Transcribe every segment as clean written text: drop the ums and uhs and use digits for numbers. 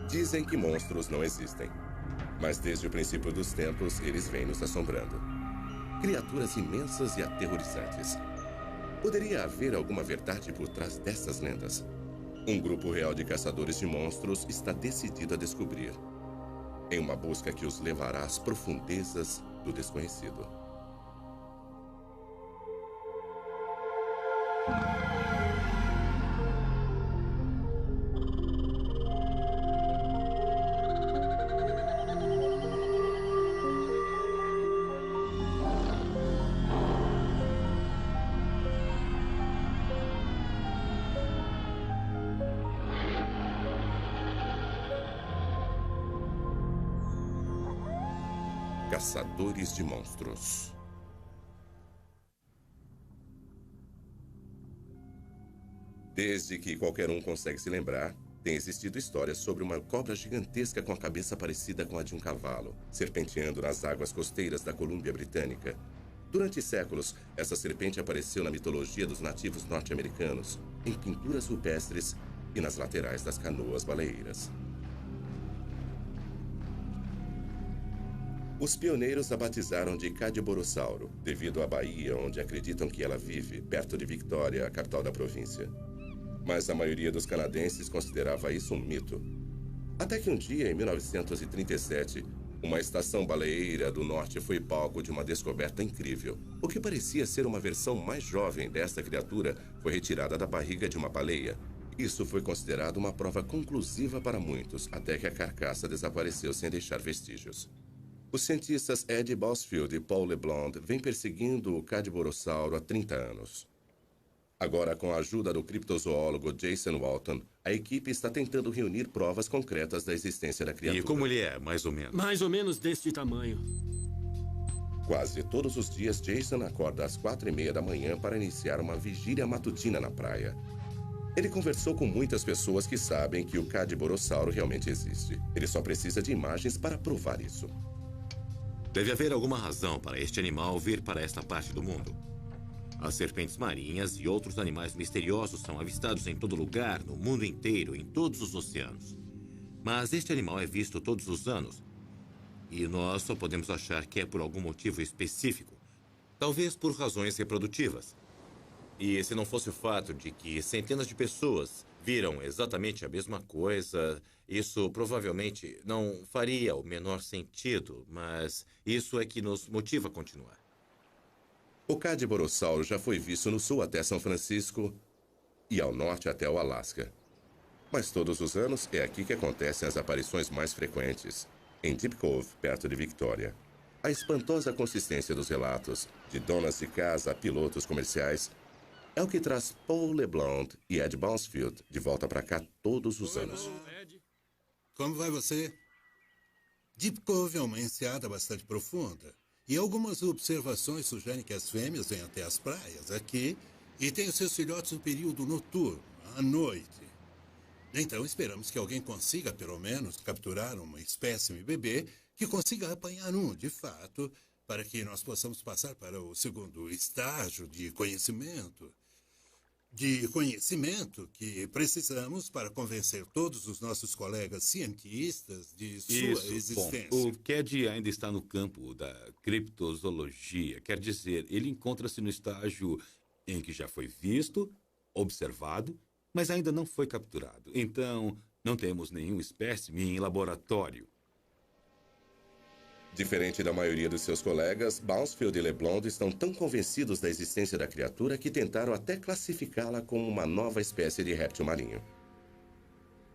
Dizem que monstros não existem, mas desde o princípio dos tempos eles vêm nos assombrando. Criaturas imensas e aterrorizantes. Poderia haver alguma verdade por trás dessas lendas? Um grupo real de caçadores de monstros está decidido a descobrir, em uma busca que os levará às profundezas do desconhecido. Caçadores de monstros. Desde que qualquer um consegue se lembrar, tem existido histórias sobre uma cobra gigantesca com a cabeça parecida com a de um cavalo, serpenteando nas águas costeiras da Colômbia Britânica. Durante séculos, essa serpente apareceu na mitologia dos nativos norte-americanos, em pinturas rupestres e nas laterais das canoas baleeiras. Os pioneiros a batizaram de Cadborossauro, devido à baía onde acreditam que ela vive, perto de Victoria, a capital da província. Mas a maioria dos canadenses considerava isso um mito. Até que um dia, em 1937, uma estação baleeira do norte foi palco de uma descoberta incrível. O que parecia ser uma versão mais jovem desta criatura foi retirada da barriga de uma baleia. Isso foi considerado uma prova conclusiva para muitos, até que a carcaça desapareceu sem deixar vestígios. Os cientistas Ed Bosfield e Paul LeBlanc vêm perseguindo o Cadborossauro há 30 anos. Agora, com a ajuda do criptozoólogo Jason Walton, a equipe está tentando reunir provas concretas da existência da criatura. E como ele é, mais ou menos? Mais ou menos deste tamanho. Quase todos os dias, Jason acorda às 4h30 da manhã para iniciar uma vigília matutina na praia. Ele conversou com muitas pessoas que sabem que o Cadborossauro realmente existe. Ele só precisa de imagens para provar isso. Deve haver alguma razão para este animal vir para esta parte do mundo. As serpentes marinhas e outros animais misteriosos são avistados em todo lugar, no mundo inteiro, em todos os oceanos. Mas este animal é visto todos os anos. E nós só podemos achar que é por algum motivo específico. Talvez por razões reprodutivas. E se não fosse o fato de que centenas de pessoas viram exatamente a mesma coisa, isso provavelmente não faria o menor sentido, mas isso é que nos motiva a continuar. O Cadborossauro já foi visto no sul até São Francisco e ao norte até o Alasca. Mas todos os anos é aqui que acontecem as aparições mais frequentes, em Deep Cove, perto de Victoria. A espantosa consistência dos relatos, de donas de casa a pilotos comerciais, é o que traz Paul LeBlanc e Ed Bosfield de volta para cá todos os anos. Como vai você? Deep Cove é uma enseada bastante profunda. E algumas observações sugerem que as fêmeas vêm até as praias aqui e têm os seus filhotes no período noturno, à noite. Então esperamos que alguém consiga, pelo menos, capturar uma espécime bebê que consiga apanhar um, de fato, para que nós possamos passar para o segundo estágio de conhecimento. De conhecimento que precisamos para convencer todos os nossos colegas cientistas de sua existência. Bom, o Cad ainda está no campo da criptozoologia. Quer dizer, ele encontra-se no estágio em que já foi visto, observado, mas ainda não foi capturado. Então, não temos nenhum espécime em laboratório. Diferente da maioria dos seus colegas, Bosfield e LeBlanc estão tão convencidos da existência da criatura que tentaram até classificá-la como uma nova espécie de réptil marinho.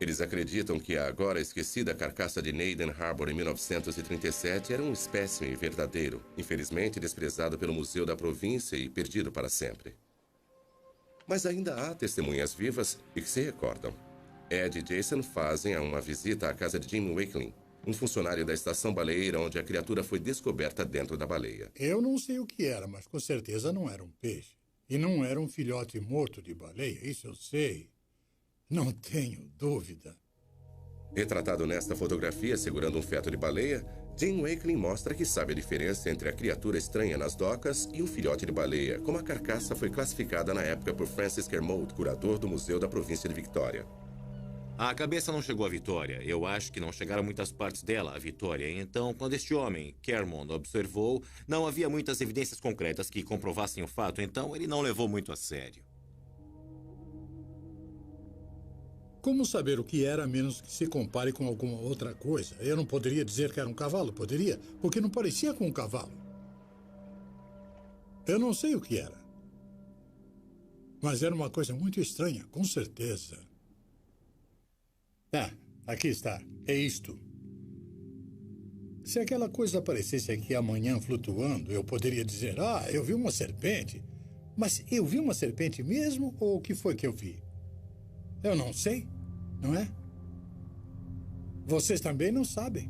Eles acreditam que a agora esquecida carcaça de Naden Harbor em 1937 era um espécime verdadeiro, infelizmente desprezado pelo Museu da Província e perdido para sempre. Mas ainda há testemunhas vivas e que se recordam. Ed e Jason fazem uma visita à casa de Jim Wakeling, um funcionário da estação baleeira onde a criatura foi descoberta dentro da baleia. Eu não sei o que era, mas com certeza não era um peixe. E não era um filhote morto de baleia, isso eu sei. Não tenho dúvida. Retratado nesta fotografia segurando um feto de baleia, Jim Wakeling mostra que sabe a diferença entre a criatura estranha nas docas e um filhote de baleia, como a carcaça foi classificada na época por Francis Kermode, curador do Museu da Província de Victoria. A cabeça não chegou à Vitória. Eu acho que não chegaram muitas partes dela à Vitória. Então, quando este homem, Cameron, observou, não havia muitas evidências concretas que comprovassem o fato. Então, ele não levou muito a sério. Como saber o que era, a menos que se compare com alguma outra coisa? Eu não poderia dizer que era um cavalo, poderia? Porque não parecia com um cavalo. Eu não sei o que era. Mas era uma coisa muito estranha, com certeza. Ah, aqui está. É isto. Se aquela coisa aparecesse aqui amanhã flutuando, eu poderia dizer, eu vi uma serpente. Mas eu vi uma serpente mesmo ou o que foi que eu vi? Eu não sei, não é? Vocês também não sabem.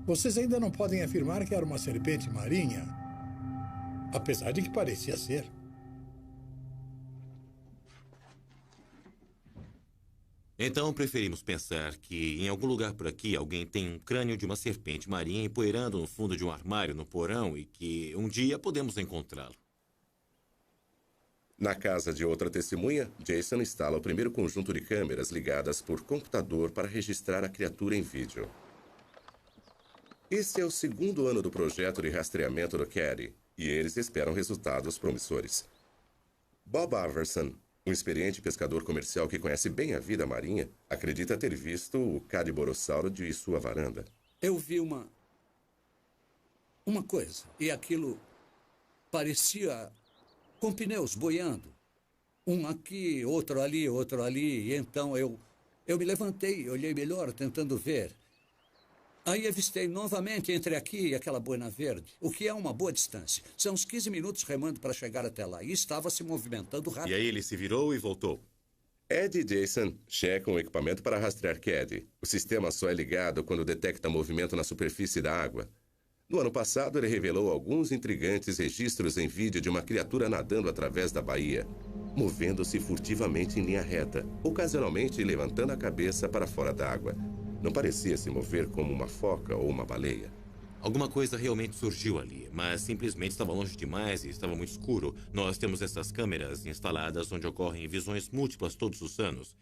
Vocês ainda não podem afirmar que era uma serpente marinha, apesar de que parecia ser. Então, preferimos pensar que em algum lugar por aqui alguém tem um crânio de uma serpente marinha empoeirando no fundo de um armário no porão e que um dia podemos encontrá-lo. Na casa de outra testemunha, Jason instala o primeiro conjunto de câmeras ligadas por computador para registrar a criatura em vídeo. Esse é o segundo ano do projeto de rastreamento do Caddy, e eles esperam resultados promissores. Bob Iverson, um experiente pescador comercial que conhece bem a vida marinha, acredita ter visto o Cadiborossauro de sua varanda. Eu vi uma coisa, e aquilo parecia com pneus boiando. Um aqui, outro ali, e então eu me levantei, olhei melhor, tentando ver. Aí avistei novamente entre aqui e aquela boina verde, o que é uma boa distância. São uns 15 minutos remando para chegar até lá, e estava se movimentando rápido. E aí ele se virou e voltou. Ed e Jason checam o equipamento para rastrear Caddy. O sistema só é ligado quando detecta movimento na superfície da água. No ano passado, ele revelou alguns intrigantes registros em vídeo de uma criatura nadando através da baía, movendo-se furtivamente em linha reta, ocasionalmente levantando a cabeça para fora d'água. Não parecia se mover como uma foca ou uma baleia. Alguma coisa realmente surgiu ali, mas simplesmente estava longe demais e estava muito escuro. Nós temos essas câmeras instaladas onde ocorrem visões múltiplas todos os anos.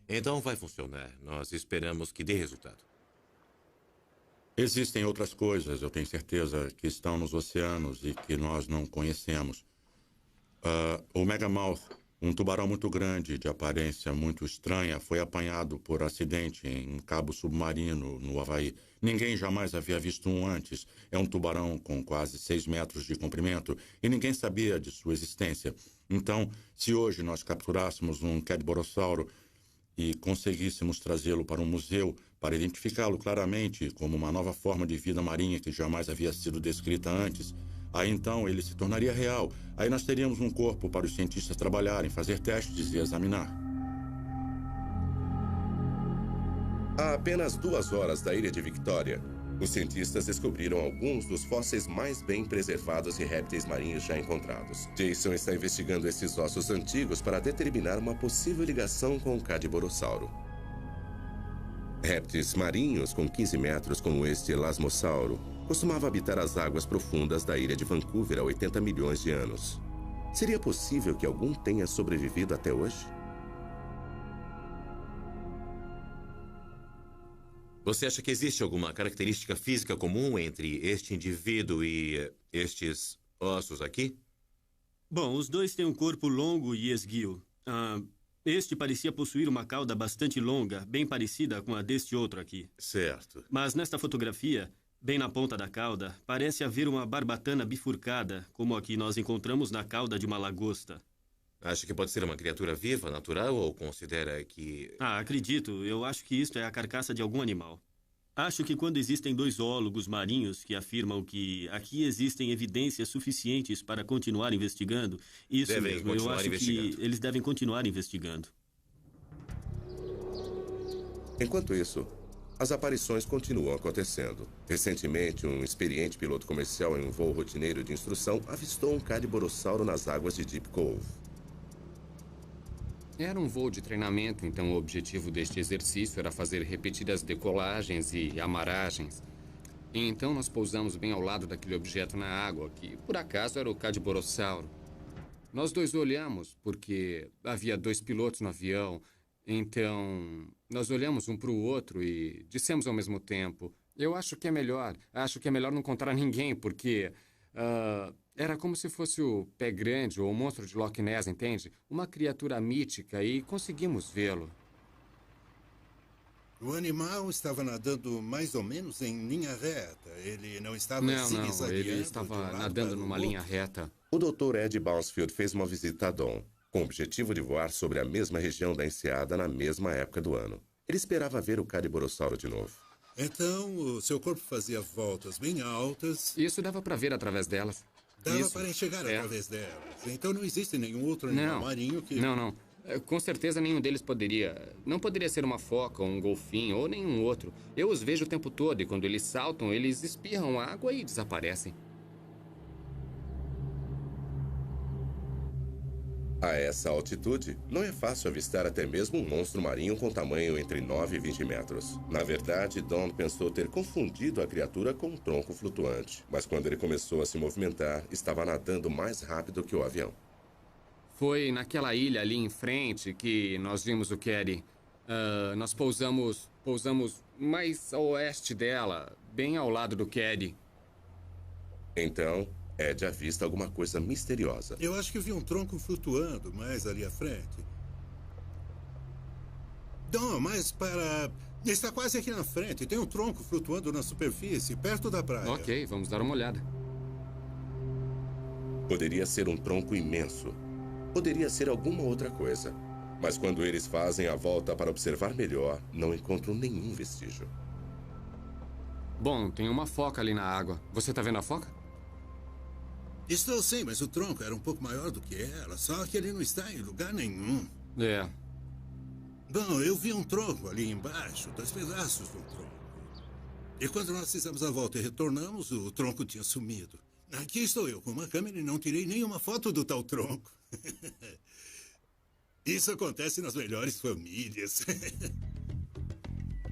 Então vai funcionar. Nós esperamos que dê resultado. Existem outras coisas, eu tenho certeza, que estão nos oceanos e que nós não conhecemos. O Megamouth, um tubarão muito grande, de aparência muito estranha, foi apanhado por acidente em cabo submarino, no Havaí. Ninguém jamais havia visto um antes. É um tubarão com quase 6 metros de comprimento e ninguém sabia de sua existência. Então, se hoje nós capturássemos um Cadiborossauro e conseguíssemos trazê-lo para um museu para identificá-lo claramente como uma nova forma de vida marinha que jamais havia sido descrita antes, aí então ele se tornaria real. Aí nós teríamos um corpo para os cientistas trabalharem, fazer testes e examinar. A apenas 2 horas da ilha de Victoria, os cientistas descobriram alguns dos fósseis mais bem preservados de répteis marinhos já encontrados. Jason está investigando esses ossos antigos para determinar uma possível ligação com o Cadiborossauro. Répteis marinhos com 15 metros, como este Elasmossauro, costumava habitar as águas profundas da ilha de Vancouver há 80 milhões de anos. Seria possível que algum tenha sobrevivido até hoje? Você acha que existe alguma característica física comum entre este indivíduo e estes ossos aqui? Bom, os dois têm um corpo longo e esguio. Este parecia possuir uma cauda bastante longa, bem parecida com a deste outro aqui. Certo. Mas nesta fotografia, bem na ponta da cauda, parece haver uma barbatana bifurcada, como a que nós encontramos na cauda de uma lagosta. Acha que pode ser uma criatura viva, natural, ou considera que... Acredito. Eu acho que isto é a carcaça de algum animal. Acho que quando existem 2 zoólogos marinhos que afirmam que aqui existem evidências suficientes para continuar investigando, isso devem mesmo, eu acho que eles devem continuar investigando. Enquanto isso, as aparições continuam acontecendo. Recentemente, um experiente piloto comercial em um voo rotineiro de instrução avistou um Cadiborossauro nas águas de Deep Cove. Era um voo de treinamento, então o objetivo deste exercício era fazer repetidas decolagens e amaragens. E então nós pousamos bem ao lado daquele objeto na água, que por acaso era o Cadiborossauro. Nós dois olhamos, porque havia 2 pilotos no avião, Então, nós olhamos um para o outro e dissemos ao mesmo tempo: eu acho que é melhor não encontrar ninguém, porque era como se fosse o Pé Grande ou o monstro de Loch Ness, entende? Uma criatura mítica, e conseguimos vê-lo. O animal estava nadando mais ou menos em linha reta. Ele não estava Não, zigue-zagueando ele de estava um lado nadando para o numa outro. linha reta. O Dr. Ed Bouncefield fez uma visita a Dawn, com o objetivo de voar sobre a mesma região da enseada na mesma época do ano. Ele esperava ver o Cadiborossauro de novo. Então, o seu corpo fazia voltas bem altas. Isso dava para ver através delas. Dava Isso. para enxergar através delas. Então não existe nenhum outro Não, animal marinho que... não. Com certeza nenhum deles poderia... Não poderia ser uma foca, ou um golfinho, ou nenhum outro. Eu os vejo o tempo todo, e quando eles saltam, eles espirram água e desaparecem. A essa altitude, não é fácil avistar até mesmo um monstro marinho com tamanho entre 9 e 20 metros. Na verdade, Dawn pensou ter confundido a criatura com um tronco flutuante. Mas quando ele começou a se movimentar, estava nadando mais rápido que o avião. Foi naquela ilha ali em frente que nós vimos o Caddy. Nós pousamos mais a oeste dela, bem ao lado do Caddy. Então, Ed avista alguma coisa misteriosa. Eu acho que vi um tronco flutuando mais ali à frente. Não, mas para... Está quase aqui na frente. Tem um tronco flutuando na superfície, perto da praia. Ok, vamos dar uma olhada. Poderia ser um tronco imenso. Poderia ser alguma outra coisa. Mas quando eles fazem a volta para observar melhor, não encontram nenhum vestígio. Bom, tem uma foca ali na água. Você tá vendo a foca? Estou sim, mas o tronco era um pouco maior do que ela. Só que ele não está em lugar nenhum. É. Bom, eu vi um tronco ali embaixo, 2 pedaços do tronco. E quando nós fizemos a volta e retornamos, o tronco tinha sumido. Aqui estou eu com uma câmera e não tirei nenhuma foto do tal tronco. Isso acontece nas melhores famílias.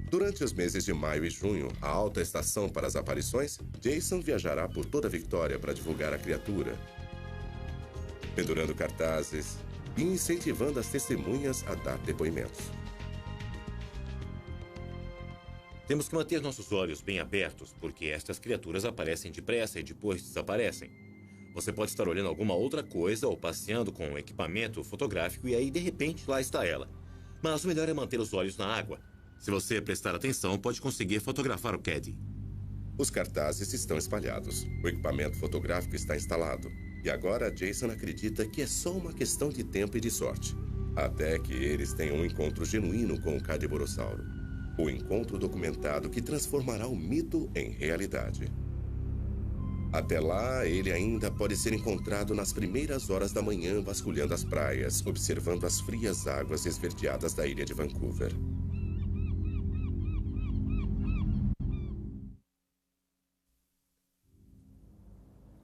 Durante os meses de maio e junho, a alta estação para as aparições, Jason viajará por toda a Victória para divulgar a criatura, pendurando cartazes e incentivando as testemunhas a dar depoimentos. Temos que manter nossos olhos bem abertos, porque estas criaturas aparecem depressa e depois desaparecem. Você pode estar olhando alguma outra coisa ou passeando com um equipamento fotográfico e aí, de repente, lá está ela. Mas o melhor é manter os olhos na água. Se você prestar atenção, pode conseguir fotografar o Caddy. Os cartazes estão espalhados. O equipamento fotográfico está instalado. E agora Jason acredita que é só uma questão de tempo e de sorte. Até que eles tenham um encontro genuíno com o Cadiborossauro. O encontro documentado que transformará o mito em realidade. Até lá, ele ainda pode ser encontrado nas primeiras horas da manhã vasculhando as praias, observando as frias águas esverdeadas da ilha de Vancouver.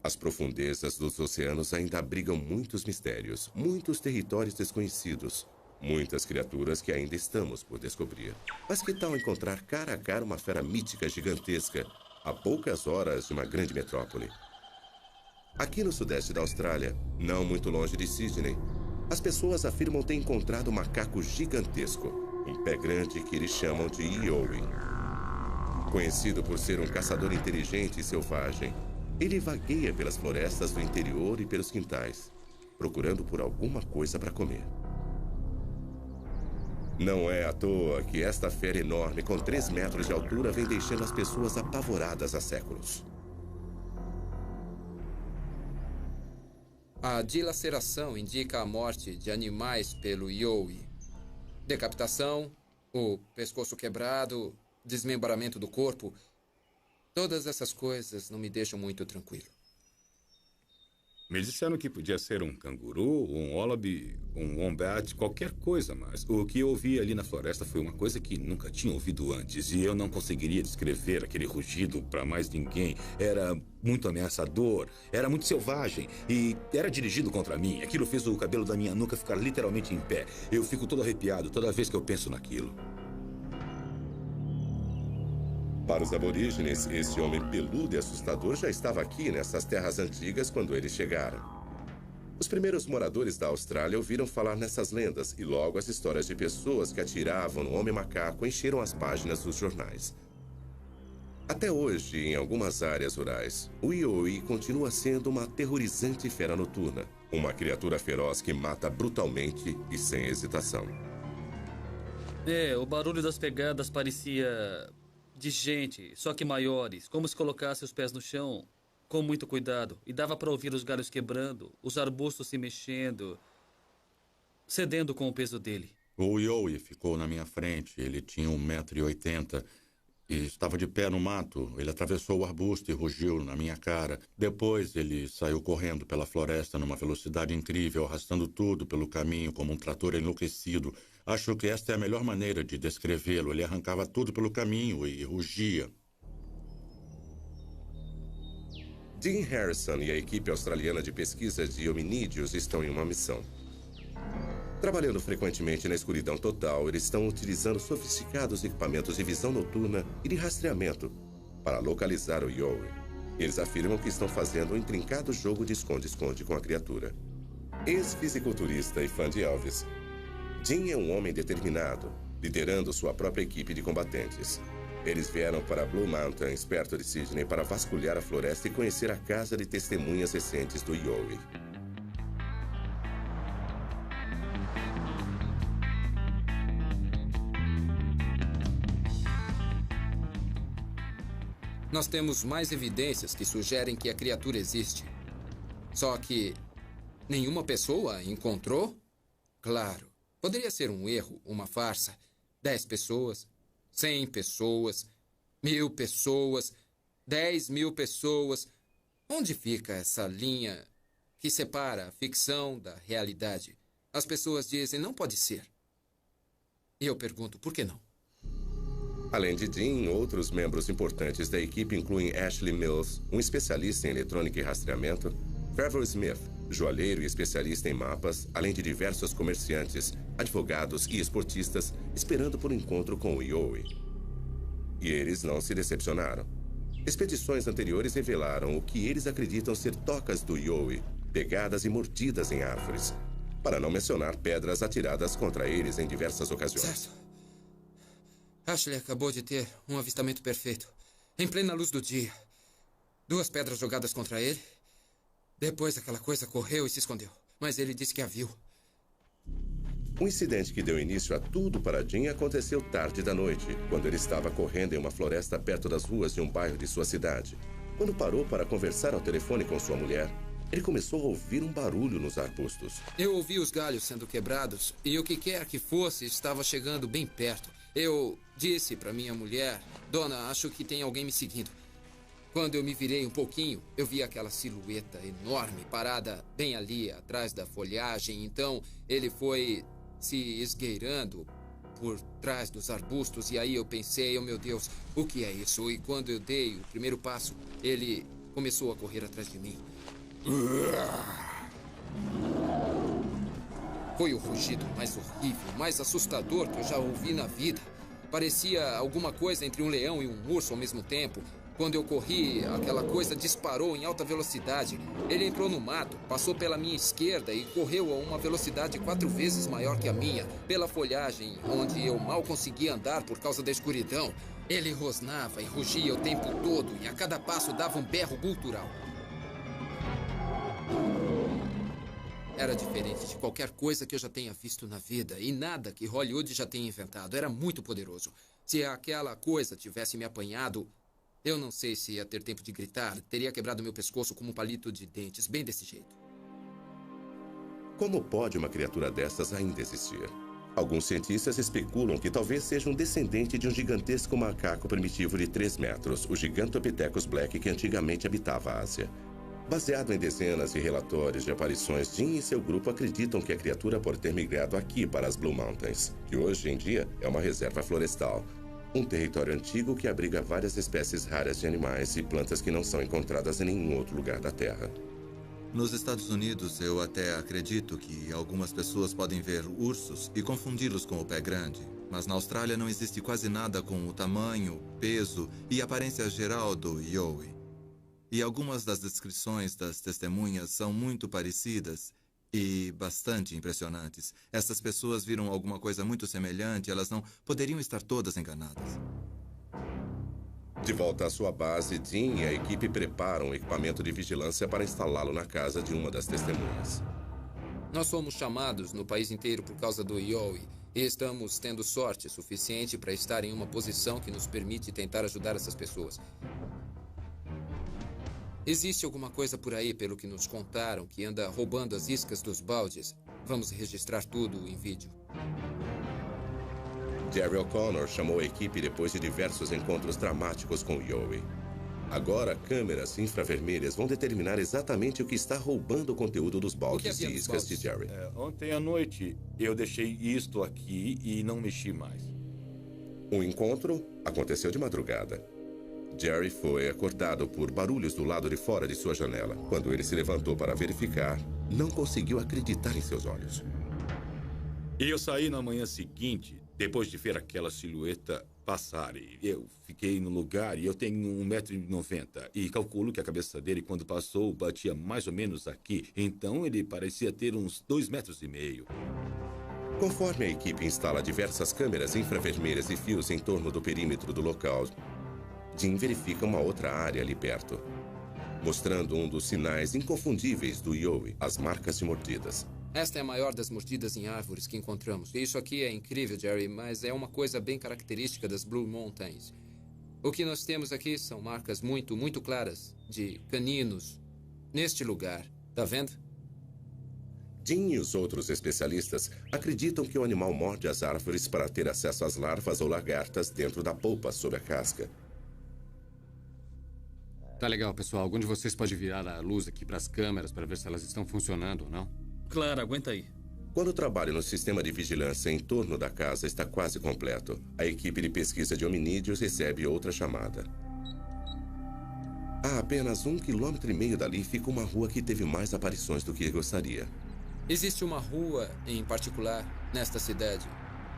As profundezas dos oceanos ainda abrigam muitos mistérios, muitos territórios desconhecidos, muitas criaturas que ainda estamos por descobrir. Mas que tal encontrar cara a cara uma fera mítica gigantesca a poucas horas de uma grande metrópole? Aqui no sudeste da Austrália, não muito longe de Sydney, as pessoas afirmam ter encontrado um macaco gigantesco, um pé grande que eles chamam de Yowie. Conhecido por ser um caçador inteligente e selvagem, ele vagueia pelas florestas do interior e pelos quintais, procurando por alguma coisa para comer. Não é à toa que esta fera enorme com 3 metros de altura vem deixando as pessoas apavoradas há séculos. A dilaceração indica a morte de animais pelo Yowie. Decapitação, o pescoço quebrado, desmembramento do corpo. Todas essas coisas não me deixam muito tranquilo. Me disseram que podia ser um canguru, um wallaby, um wombat, qualquer coisa, mas o que eu ouvi ali na floresta foi uma coisa que nunca tinha ouvido antes e eu não conseguiria descrever aquele rugido para mais ninguém. Era muito ameaçador, era muito selvagem e era dirigido contra mim. Aquilo fez o cabelo da minha nuca ficar literalmente em pé. Eu fico todo arrepiado toda vez que eu penso naquilo. Para os aborígenes, esse homem peludo e assustador já estava aqui nessas terras antigas quando eles chegaram. Os primeiros moradores da Austrália ouviram falar nessas lendas e logo as histórias de pessoas que atiravam no homem-macaco encheram as páginas dos jornais. Até hoje, em algumas áreas rurais, o Yoi continua sendo uma aterrorizante fera noturna, uma criatura feroz que mata brutalmente e sem hesitação. O barulho das pegadas parecia de gente, só que maiores, como se colocasse os pés no chão com muito cuidado, e dava para ouvir os galhos quebrando, os arbustos se mexendo, cedendo com o peso dele. O Yoi ficou na minha frente. Ele tinha 1,80 m e estava de pé no mato. Ele atravessou o arbusto e rugiu na minha cara. Depois ele saiu correndo pela floresta numa velocidade incrível, arrastando tudo pelo caminho como um trator enlouquecido. Acho que esta é a melhor maneira de descrevê-lo. Ele arrancava tudo pelo caminho e rugia. Dean Harrison e a equipe australiana de pesquisa de hominídeos estão em uma missão. Trabalhando frequentemente na escuridão total, eles estão utilizando sofisticados equipamentos de visão noturna e de rastreamento para localizar o Yoi. Eles afirmam que estão fazendo um intrincado jogo de esconde-esconde com a criatura. Ex-fisiculturista e fã de Elvis, Dean é um homem determinado, liderando sua própria equipe de combatentes. Eles vieram para Blue Mountains, perto de Sydney, para vasculhar a floresta e conhecer a casa de testemunhas recentes do Yoi. Nós temos mais evidências que sugerem que a criatura existe. Só que nenhuma pessoa a encontrou? Claro. Poderia ser um erro, uma farsa. 10 pessoas, 100 pessoas, 1000 pessoas, 10.000 pessoas. Onde fica essa linha que separa a ficção da realidade? As pessoas dizem, não pode ser. E eu pergunto, por que não? Além de Dean, outros membros importantes da equipe incluem Ashley Mills, um especialista em eletrônica e rastreamento, Trevor Smith, joalheiro e especialista em mapas, além de diversos comerciantes, advogados e esportistas esperando por um encontro com o Yoi. E eles não se decepcionaram. Expedições anteriores revelaram o que eles acreditam ser tocas do Yoi, pegadas e mordidas em árvores, para não mencionar pedras atiradas contra eles em diversas ocasiões. Certo. Ashley acabou de ter um avistamento perfeito, em plena luz do dia. 2 pedras jogadas contra ele. Depois aquela coisa correu e se escondeu, mas ele disse que a viu. O incidente que deu início a tudo para Dean aconteceu tarde da noite, quando ele estava correndo em uma floresta perto das ruas de um bairro de sua cidade. Quando parou para conversar ao telefone com sua mulher, ele começou a ouvir um barulho nos arbustos. Eu ouvi os galhos sendo quebrados e o que quer que fosse estava chegando bem perto. Eu disse para minha mulher, Dona, acho que tem alguém me seguindo. Quando eu me virei um pouquinho, eu vi aquela silhueta enorme parada bem ali, atrás da folhagem. Então, ele foi se esgueirando por trás dos arbustos. E aí eu pensei, oh meu Deus, o que é isso? E quando eu dei o primeiro passo, ele começou a correr atrás de mim. Foi o rugido mais horrível, mais assustador que eu já ouvi na vida. Parecia alguma coisa entre um leão e um urso ao mesmo tempo. Quando eu corri, aquela coisa disparou em alta velocidade. Ele entrou no mato, passou pela minha esquerda e correu a uma velocidade 4 vezes maior que a minha, pela folhagem, onde eu mal conseguia andar por causa da escuridão. Ele rosnava e rugia o tempo todo e a cada passo dava um berro gutural. Era diferente de qualquer coisa que eu já tenha visto na vida e nada que Hollywood já tenha inventado. Era muito poderoso. Se aquela coisa tivesse me apanhado, eu não sei se ia ter tempo de gritar. Teria quebrado meu pescoço como um palito de dentes, bem desse jeito. Como pode uma criatura dessas ainda existir? Alguns cientistas especulam que talvez seja um descendente de um gigantesco macaco primitivo de 3 metros, o Gigantopithecus black, que antigamente habitava a Ásia. Baseado em dezenas de relatórios de aparições, Dean e seu grupo acreditam que a criatura pode ter migrado aqui para as Blue Mountains, que hoje em dia é uma reserva florestal. Um território antigo que abriga várias espécies raras de animais e plantas que não são encontradas em nenhum outro lugar da Terra. Nos Estados Unidos, eu até acredito que algumas pessoas podem ver ursos e confundi-los com o pé grande. Mas na Austrália não existe quase nada com o tamanho, peso e aparência geral do Yoi. E algumas das descrições das testemunhas são muito parecidas e bastante impressionantes. Essas pessoas viram alguma coisa muito semelhante, elas não poderiam estar todas enganadas. De volta à sua base, Dean e a equipe preparam um equipamento de vigilância para instalá-lo na casa de uma das testemunhas. Nós fomos chamados no país inteiro por causa do Yowie e estamos tendo sorte suficiente para estar em uma posição que nos permite tentar ajudar essas pessoas. Existe alguma coisa por aí, pelo que nos contaram, que anda roubando as iscas dos baldes. Vamos registrar tudo em vídeo. Jerry O'Connor chamou a equipe depois de diversos encontros dramáticos com Yowie. Agora, câmeras infravermelhas vão determinar exatamente o que está roubando o conteúdo dos baldes de iscas de Jerry. Ontem à noite, eu deixei isto aqui e não mexi mais. O encontro aconteceu de madrugada. Jerry foi acordado por barulhos do lado de fora de sua janela. Quando ele se levantou para verificar, não conseguiu acreditar em seus olhos. Eu saí na manhã seguinte, depois de ver aquela silhueta passar. E eu fiquei no lugar e eu tenho 1,90 m. E calculo que a cabeça dele, quando passou, batia mais ou menos aqui. Então ele parecia ter uns 2,5 m. Conforme a equipe instala diversas câmeras infravermelhas e fios em torno do perímetro do local, Dean verifica uma outra área ali perto, mostrando um dos sinais inconfundíveis do Yowie, as marcas de mordidas. Esta é a maior das mordidas em árvores que encontramos. Isso aqui é incrível, Jerry, mas é uma coisa bem característica das Blue Mountains. O que nós temos aqui são marcas muito, muito claras de caninos neste lugar. Tá vendo? Dean e os outros especialistas acreditam que o animal morde as árvores para ter acesso às larvas ou lagartas dentro da polpa sob a casca. Tá legal, pessoal. Algum de vocês pode virar a luz aqui para as câmeras para ver se elas estão funcionando ou não? Claro, aguenta aí. Quando o trabalho no sistema de vigilância em torno da casa está quase completo, a equipe de pesquisa de hominídeos recebe outra chamada. A apenas 1,5 km dali fica uma rua que teve mais aparições do que gostaria. Existe uma rua em particular nesta cidade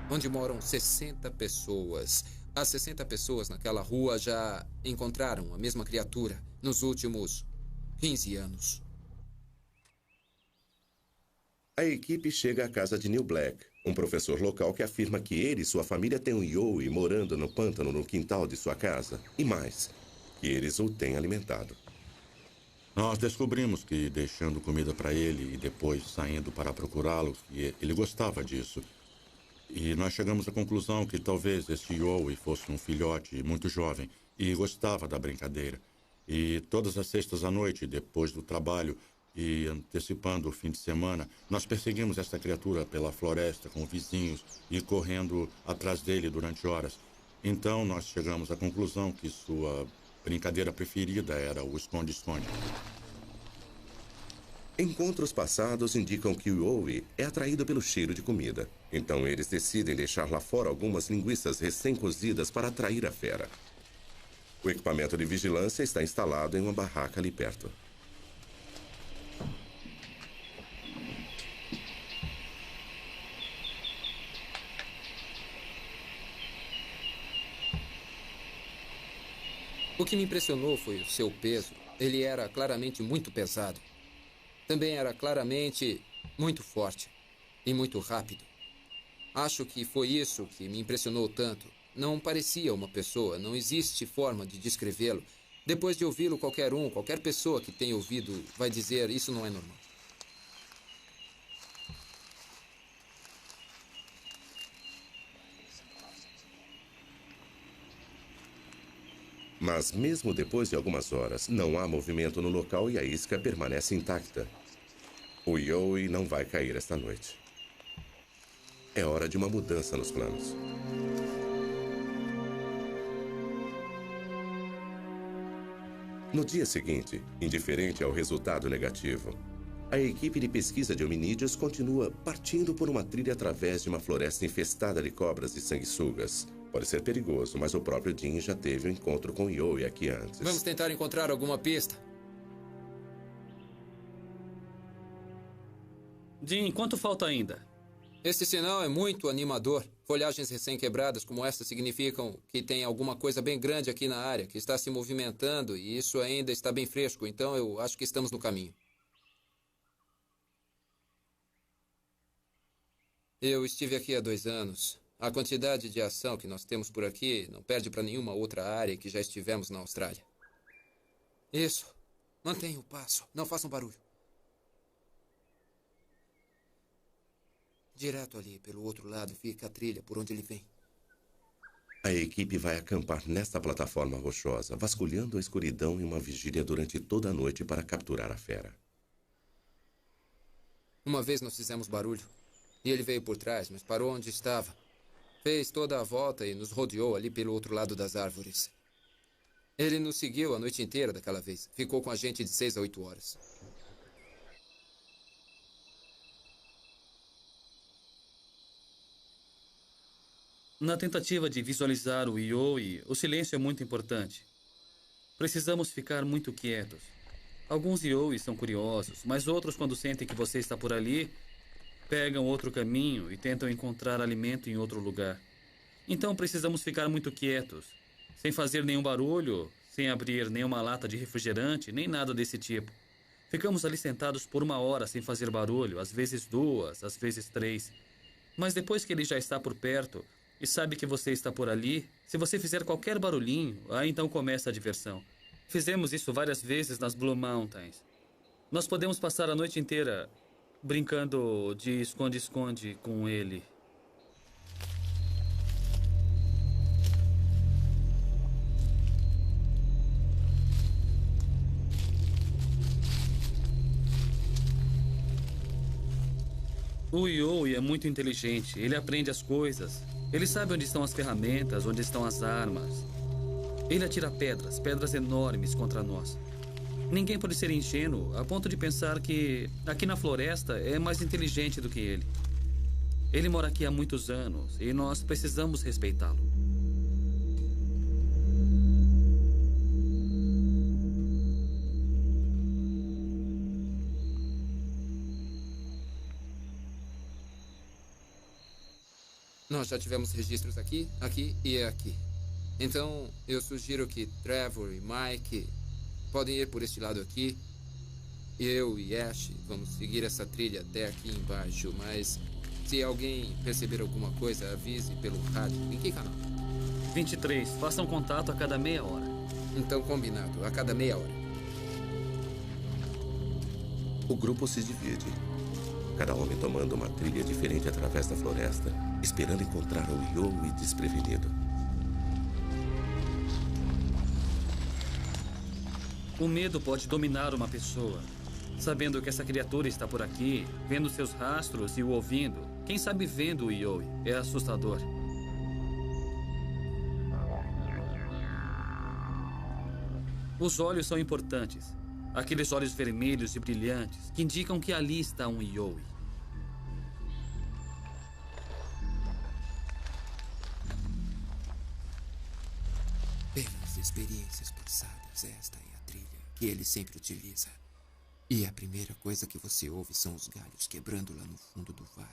onde moram 60 pessoas. As 60 pessoas naquela rua já encontraram a mesma criatura nos últimos 15 anos. A equipe chega à casa de Neil Black, um professor local que afirma que ele e sua família têm um Yowie morando no pântano no quintal de sua casa. E mais, que eles o têm alimentado. Nós descobrimos que, deixando comida para ele e depois saindo para procurá-lo, que ele gostava disso. E nós chegamos à conclusão que talvez este Yowie fosse um filhote muito jovem e gostava da brincadeira. E todas as sextas à noite, depois do trabalho e antecipando o fim de semana, nós perseguimos esta criatura pela floresta com vizinhos e correndo atrás dele durante horas. Então nós chegamos à conclusão que sua brincadeira preferida era o esconde-esconde. Encontros passados indicam que o Yowie é atraído pelo cheiro de comida. Então eles decidem deixar lá fora algumas linguiças recém-cozidas para atrair a fera. O equipamento de vigilância está instalado em uma barraca ali perto. O que me impressionou foi o seu peso. Ele era claramente muito pesado. Também era claramente muito forte e muito rápido. Acho que foi isso que me impressionou tanto. Não parecia uma pessoa, não existe forma de descrevê-lo. Depois de ouvi-lo, qualquer pessoa que tenha ouvido vai dizer isso não é normal. Mas mesmo depois de algumas horas, não há movimento no local e a isca permanece intacta. O Yowie não vai cair esta noite. É hora de uma mudança nos planos. No dia seguinte, indiferente ao resultado negativo, a equipe de pesquisa de hominídeos continua partindo por uma trilha através de uma floresta infestada de cobras e sanguessugas. Pode ser perigoso, mas o próprio Dean já teve um encontro com o Yowie aqui antes. Vamos tentar encontrar alguma pista. Dean, quanto falta ainda? Este sinal é muito animador. Folhagens recém-quebradas como esta significam que tem alguma coisa bem grande aqui na área, que está se movimentando, e isso ainda está bem fresco, então eu acho que estamos no caminho. Eu estive aqui há 2 anos. A quantidade de ação que nós temos por aqui não perde para nenhuma outra área que já estivemos na Austrália. Isso. Mantenha o passo. Não façam barulho. Direto ali, pelo outro lado, fica a trilha por onde ele vem. A equipe vai acampar nesta plataforma rochosa, vasculhando a escuridão em uma vigília durante toda a noite para capturar a fera. Uma vez nós fizemos barulho. E ele veio por trás, mas parou onde estava. Fez toda a volta e nos rodeou ali pelo outro lado das árvores. Ele nos seguiu a noite inteira daquela vez. Ficou com a gente de 6 a 8 horas. Na tentativa de visualizar o Ioi, o silêncio é muito importante. Precisamos ficar muito quietos. Alguns Iois são curiosos, mas outros, quando sentem que você está por ali, pegam outro caminho e tentam encontrar alimento em outro lugar. Então precisamos ficar muito quietos, sem fazer nenhum barulho, sem abrir nenhuma lata de refrigerante, nem nada desse tipo. Ficamos ali sentados por 1 hora sem fazer barulho, às vezes 2, às vezes 3. Mas depois que ele já está por perto e sabe que você está por ali, se você fizer qualquer barulhinho, aí então começa a diversão. Fizemos isso várias vezes nas Blue Mountains. Nós podemos passar a noite inteira brincando de esconde-esconde com ele. O Ioi é muito inteligente. Ele aprende as coisas. Ele sabe onde estão as ferramentas, onde estão as armas. Ele atira pedras, pedras enormes contra nós. Ninguém pode ser ingênuo a ponto de pensar que aqui na floresta é mais inteligente do que ele. Ele mora aqui há muitos anos e nós precisamos respeitá-lo. Nós já tivemos registros aqui, aqui e aqui. Então, eu sugiro que Trevor e Mike podem ir por este lado aqui. Eu e Ash vamos seguir essa trilha até aqui embaixo, mas se alguém perceber alguma coisa, avise pelo rádio. Em que canal? 23. Façam contato a cada meia hora. Então, combinado. A cada meia hora. O grupo se divide. Cada homem tomando uma trilha diferente através da floresta, esperando encontrar o Ioi desprevenido. O medo pode dominar uma pessoa. Sabendo que essa criatura está por aqui, vendo seus rastros e o ouvindo, quem sabe vendo o Ioi, é assustador. Os olhos são importantes. Aqueles olhos vermelhos e brilhantes que indicam que ali está um Ioi. Pelas experiências passadas, esta é a trilha que ele sempre utiliza. E a primeira coisa que você ouve são os galhos quebrando lá no fundo do vale.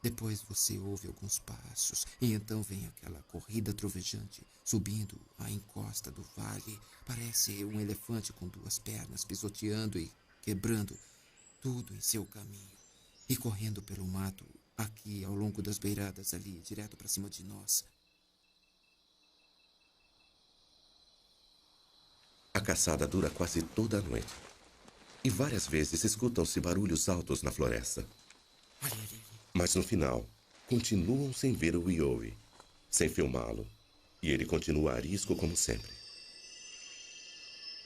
Depois você ouve alguns passos e então vem aquela corrida trovejante subindo a encosta do vale. Parece um elefante com 2 pernas pisoteando e quebrando tudo em seu caminho. E correndo pelo mato aqui ao longo das beiradas ali, direto para cima de nós. A caçada dura quase toda a noite. E várias vezes escutam-se barulhos altos na floresta. Mas no final, continuam sem ver o Ioi, sem filmá-lo. E ele continua arisco como sempre.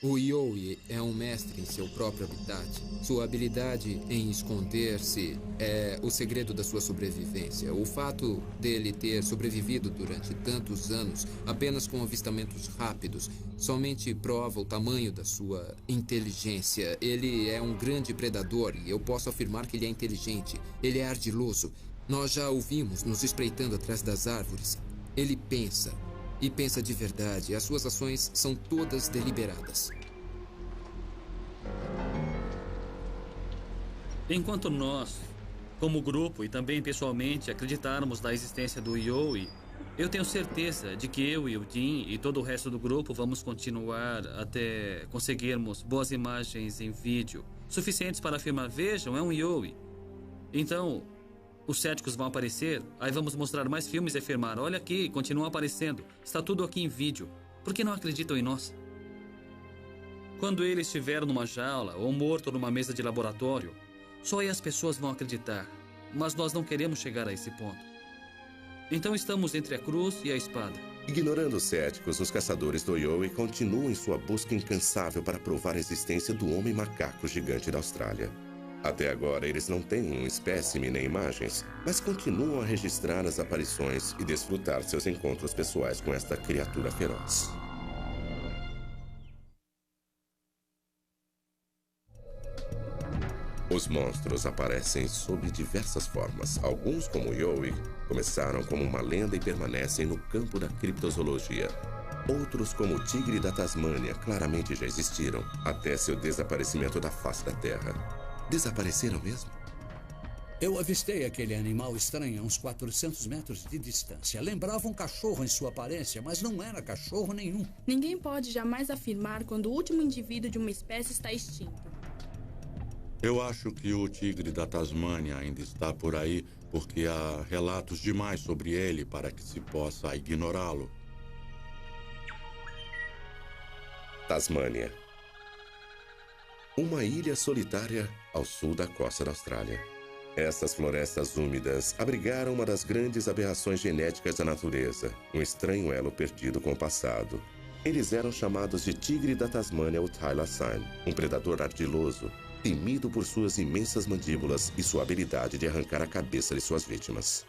O Ioi é um mestre em seu próprio habitat. Sua habilidade em esconder-se é o segredo da sua sobrevivência. O fato dele ter sobrevivido durante tantos anos apenas com avistamentos rápidos somente prova o tamanho da sua inteligência. Ele é um grande predador e eu posso afirmar que ele é inteligente. Ele é ardiloso. Nós já o vimos nos espreitando atrás das árvores. Ele pensa. E pensa de verdade. As suas ações são todas deliberadas. Enquanto nós, como grupo e também pessoalmente, acreditarmos na existência do Ioi, eu tenho certeza de que eu e o Dean e todo o resto do grupo vamos continuar até conseguirmos boas imagens em vídeo, suficientes para afirmar, vejam, é um Ioi. Então, Os céticos vão aparecer, aí vamos mostrar mais filmes e afirmar: olha aqui, continuam aparecendo, está tudo aqui em vídeo. Por que não acreditam em nós? Quando ele estiver numa jaula ou morto numa mesa de laboratório, só aí as pessoas vão acreditar. Mas nós não queremos chegar a esse ponto. Então estamos entre a cruz e a espada. Ignorando os céticos, os caçadores do Yowie continuam em sua busca incansável para provar a existência do homem macaco gigante da Austrália. Até agora, eles não têm um espécime nem imagens, mas continuam a registrar as aparições e desfrutar seus encontros pessoais com esta criatura feroz. Os monstros aparecem sob diversas formas. Alguns, como Yowie, começaram como uma lenda e permanecem no campo da criptozoologia. Outros, como o tigre da Tasmânia, claramente já existiram, até seu desaparecimento da face da Terra. Desapareceram mesmo? Eu avistei aquele animal estranho a uns 400 metros de distância. Lembrava um cachorro em sua aparência, mas não era cachorro nenhum. Ninguém pode jamais afirmar quando o último indivíduo de uma espécie está extinto. Eu acho que o tigre da Tasmânia ainda está por aí porque há relatos demais sobre ele para que se possa ignorá-lo. Tasmânia. Uma ilha solitária ao sul da costa da Austrália. Essas florestas úmidas abrigaram uma das grandes aberrações genéticas da natureza, um estranho elo perdido com o passado. Eles eram chamados de tigre da Tasmânia ou Thylacine, um predador ardiloso, temido por suas imensas mandíbulas e sua habilidade de arrancar a cabeça de suas vítimas.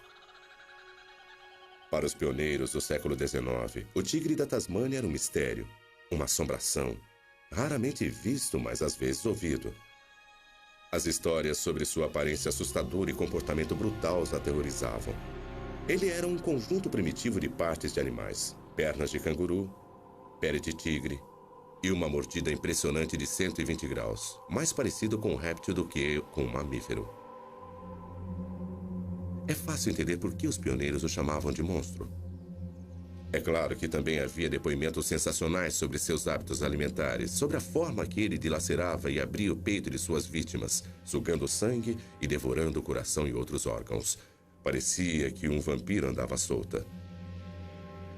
Para os pioneiros do século XIX, o tigre da Tasmânia era um mistério, uma assombração, raramente visto, mas às vezes ouvido. As histórias sobre sua aparência assustadora e comportamento brutal os aterrorizavam. Ele era um conjunto primitivo de partes de animais, pernas de canguru, pele de tigre, e uma mordida impressionante de 120 graus, mais parecido com um réptil do que com um mamífero. É fácil entender por que os pioneiros o chamavam de monstro. É claro que também havia depoimentos sensacionais sobre seus hábitos alimentares, sobre a forma que ele dilacerava e abria o peito de suas vítimas, sugando sangue e devorando o coração e outros órgãos. Parecia que um vampiro andava solta.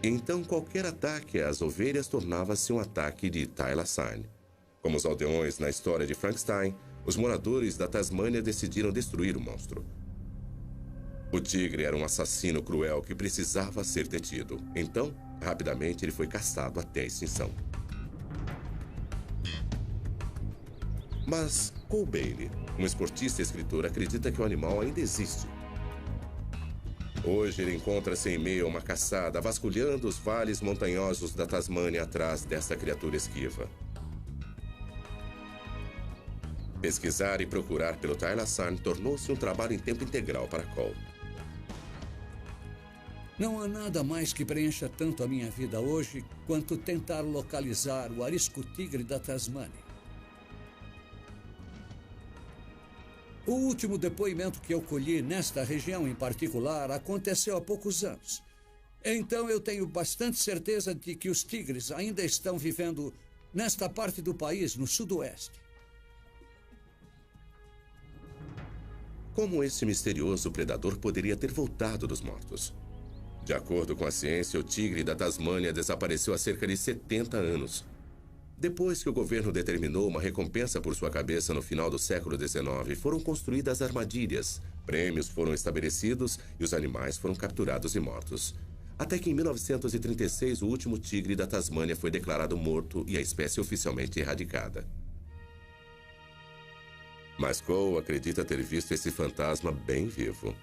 Então, qualquer ataque às ovelhas tornava-se um ataque de Thylacine. Como os aldeões na história de Frankenstein, os moradores da Tasmânia decidiram destruir o monstro. O tigre era um assassino cruel que precisava ser detido. Então, rapidamente, ele foi caçado até a extinção. Mas Cole Bailey, um esportista e escritor, acredita que o animal ainda existe. Hoje ele encontra-se em meio a uma caçada, vasculhando os vales montanhosos da Tasmânia atrás dessa criatura esquiva. Pesquisar e procurar pelo Thylacine tornou-se um trabalho em tempo integral para Cole. Não há nada mais que preencha tanto a minha vida hoje quanto tentar localizar o arisco tigre da Tasmânia. O último depoimento que eu colhi nesta região em particular aconteceu há poucos anos. Então eu tenho bastante certeza de que os tigres ainda estão vivendo nesta parte do país, no sudoeste. Como esse misterioso predador poderia ter voltado dos mortos? De acordo com a ciência, o tigre da Tasmânia desapareceu há cerca de 70 anos. Depois que o governo determinou uma recompensa por sua cabeça no final do século XIX, foram construídas armadilhas, prêmios foram estabelecidos e os animais foram capturados e mortos. Até que em 1936, o último tigre da Tasmânia foi declarado morto e a espécie oficialmente erradicada. Mas Cole acredita ter visto esse fantasma bem vivo.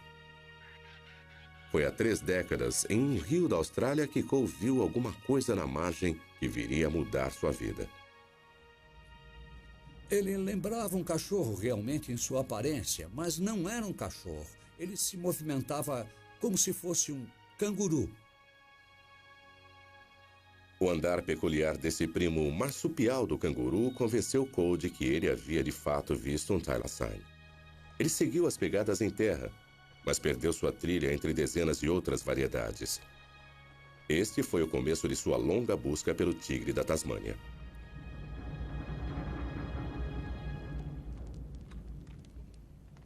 Foi há 3 décadas, em um rio da Austrália, que Cole viu alguma coisa na margem que viria a mudar sua vida. Ele lembrava um cachorro realmente em sua aparência, mas não era um cachorro. Ele se movimentava como se fosse um canguru. O andar peculiar desse primo marsupial do canguru convenceu Cole de que ele havia de fato visto um Thylacine. Ele seguiu as pegadas em terra, mas perdeu sua trilha entre dezenas de outras variedades. Este foi o começo de sua longa busca pelo tigre da Tasmânia.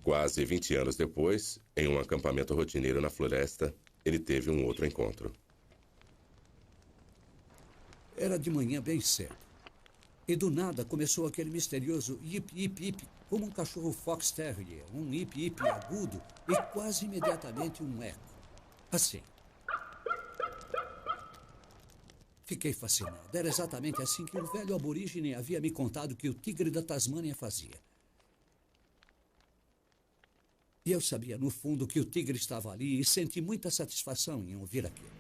Quase 20 anos depois, Em um acampamento rotineiro na floresta, ele teve um outro encontro. Era de manhã bem cedo. E do nada começou aquele misterioso yip, yip, yip, como um cachorro fox terrier, um yip, yip agudo e quase imediatamente um eco. Assim. Fiquei fascinado. Era exatamente assim que um velho aborígene havia me contado que o tigre da Tasmânia fazia. E eu sabia, no fundo, que o tigre estava ali e senti muita satisfação em ouvir aquilo.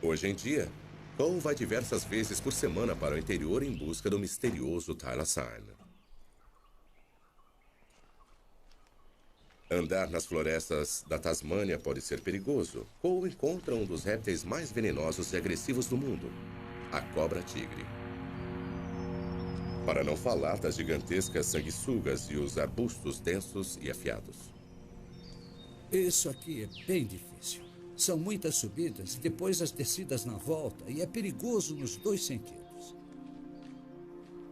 Hoje em dia, Cole vai diversas vezes por semana para o interior em busca do misterioso thylacine. Andar nas florestas da Tasmânia pode ser perigoso. Cole encontra um dos répteis mais venenosos e agressivos do mundo, a cobra-tigre. Para não falar das gigantescas sanguessugas e os arbustos densos e afiados. Isso aqui é bem difícil. São muitas subidas e depois as descidas na volta, e é perigoso nos dois sentidos.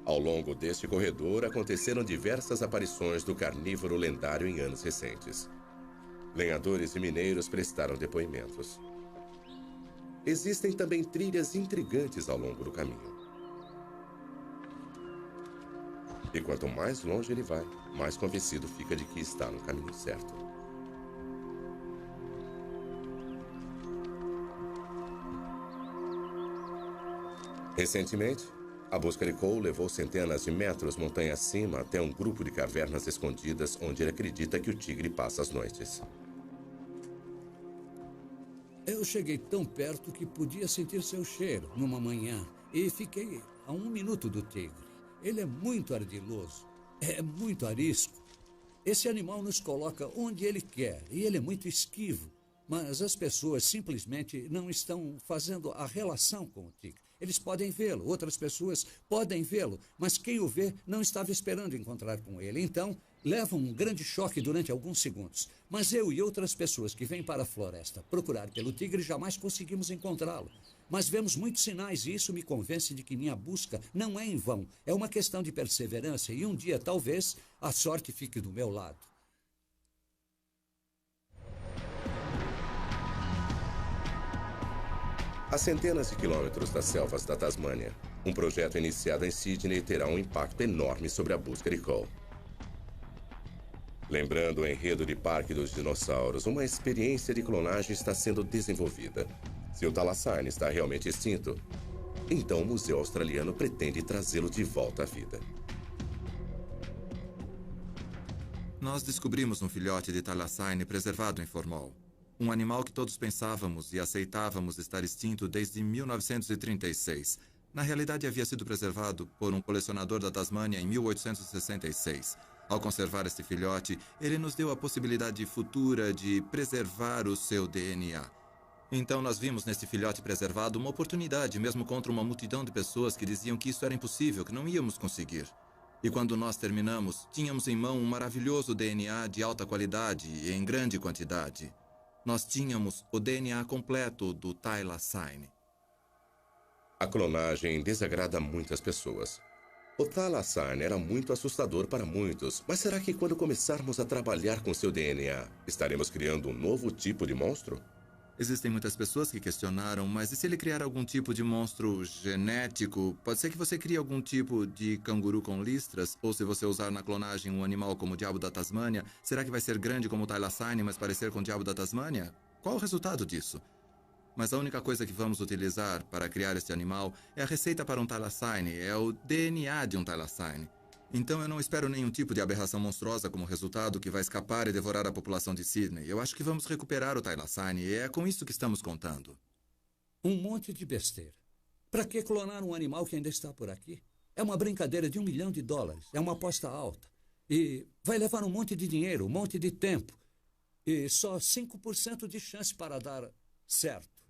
Ao longo deste corredor, aconteceram diversas aparições do carnívoro lendário em anos recentes. Lenhadores e mineiros prestaram depoimentos. Existem também trilhas intrigantes ao longo do caminho. E quanto mais longe ele vai, mais convencido fica de que está no caminho certo. Recentemente, a busca de Cole levou centenas de metros montanha acima até um grupo de cavernas escondidas onde ele acredita que o tigre passa as noites. Eu cheguei tão perto que podia sentir seu cheiro numa manhã e fiquei a 1 minuto do tigre. Ele é muito ardiloso, é muito arisco. Esse animal nos coloca onde ele quer e ele é muito esquivo. Mas as pessoas simplesmente não estão fazendo a relação com o tigre. Eles podem vê-lo, outras pessoas podem vê-lo, mas quem o vê não estava esperando encontrar com ele. Então, leva um grande choque durante alguns segundos. Mas eu e outras pessoas que vêm para a floresta procurar pelo tigre jamais conseguimos encontrá-lo. Mas vemos muitos sinais e isso me convence de que minha busca não é em vão. É uma questão de perseverança e um dia, talvez, a sorte fique do meu lado. A centenas de quilômetros das selvas da Tasmânia, um projeto iniciado em Sydney terá um impacto enorme sobre a busca de Cole. Lembrando o enredo de Parque dos Dinossauros, uma experiência de clonagem está sendo desenvolvida. Se o thylacine está realmente extinto, então o Museu Australiano pretende trazê-lo de volta à vida. Nós descobrimos um filhote de thylacine preservado em formol. Um animal que todos pensávamos e aceitávamos estar extinto desde 1936. Na realidade, havia sido preservado por um colecionador da Tasmânia em 1866. Ao conservar este filhote, ele nos deu a possibilidade futura de preservar o seu DNA. Então, nós vimos nesse filhote preservado uma oportunidade, mesmo contra uma multidão de pessoas que diziam que isso era impossível, que não íamos conseguir. E quando nós terminamos, tínhamos em mão um maravilhoso DNA de alta qualidade e em grande quantidade. Nós tínhamos o DNA completo do thylacine. A clonagem desagrada muitas pessoas. O thylacine era muito assustador para muitos, mas será que quando começarmos a trabalhar com seu DNA, estaremos criando um novo tipo de monstro? Existem muitas pessoas que questionaram, mas e se ele criar algum tipo de monstro genético? Pode ser que você crie algum tipo de canguru com listras? Ou se você usar na clonagem um animal como o diabo da Tasmânia, será que vai ser grande como o thylacine, mas parecer com o diabo da Tasmânia? Qual o resultado disso? Mas a única coisa que vamos utilizar para criar este animal é a receita para um thylacine, é o DNA de um thylacine. Então eu não espero nenhum tipo de aberração monstruosa como resultado que vai escapar e devorar a população de Sydney. Eu acho que vamos recuperar o thylacine e é com isso que estamos contando. Um monte de besteira. Para que clonar um animal que ainda está por aqui? É uma brincadeira de $1 milhão. É uma aposta alta. E vai levar um monte de dinheiro, um monte de tempo. E só 5% de chance para dar certo.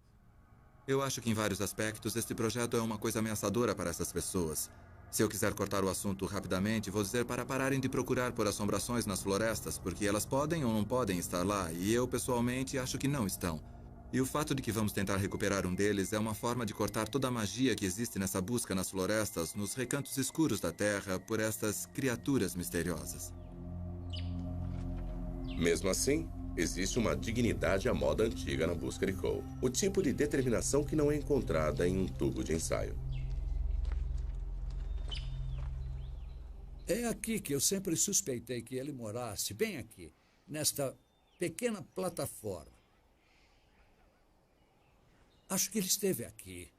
Eu acho que em vários aspectos este projeto é uma coisa ameaçadora para essas pessoas. Se eu quiser cortar o assunto rapidamente, vou dizer para pararem de procurar por assombrações nas florestas, porque elas podem ou não podem estar lá, e eu, pessoalmente, acho que não estão. E o fato de que vamos tentar recuperar um deles é uma forma de cortar toda a magia que existe nessa busca nas florestas, nos recantos escuros da Terra, por estas criaturas misteriosas. Mesmo assim, existe uma dignidade à moda antiga na busca de Cole. O tipo de determinação que não é encontrada em um tubo de ensaio. É aqui que eu sempre suspeitei que ele morasse, bem aqui, nesta pequena plataforma. Acho que ele esteve aqui.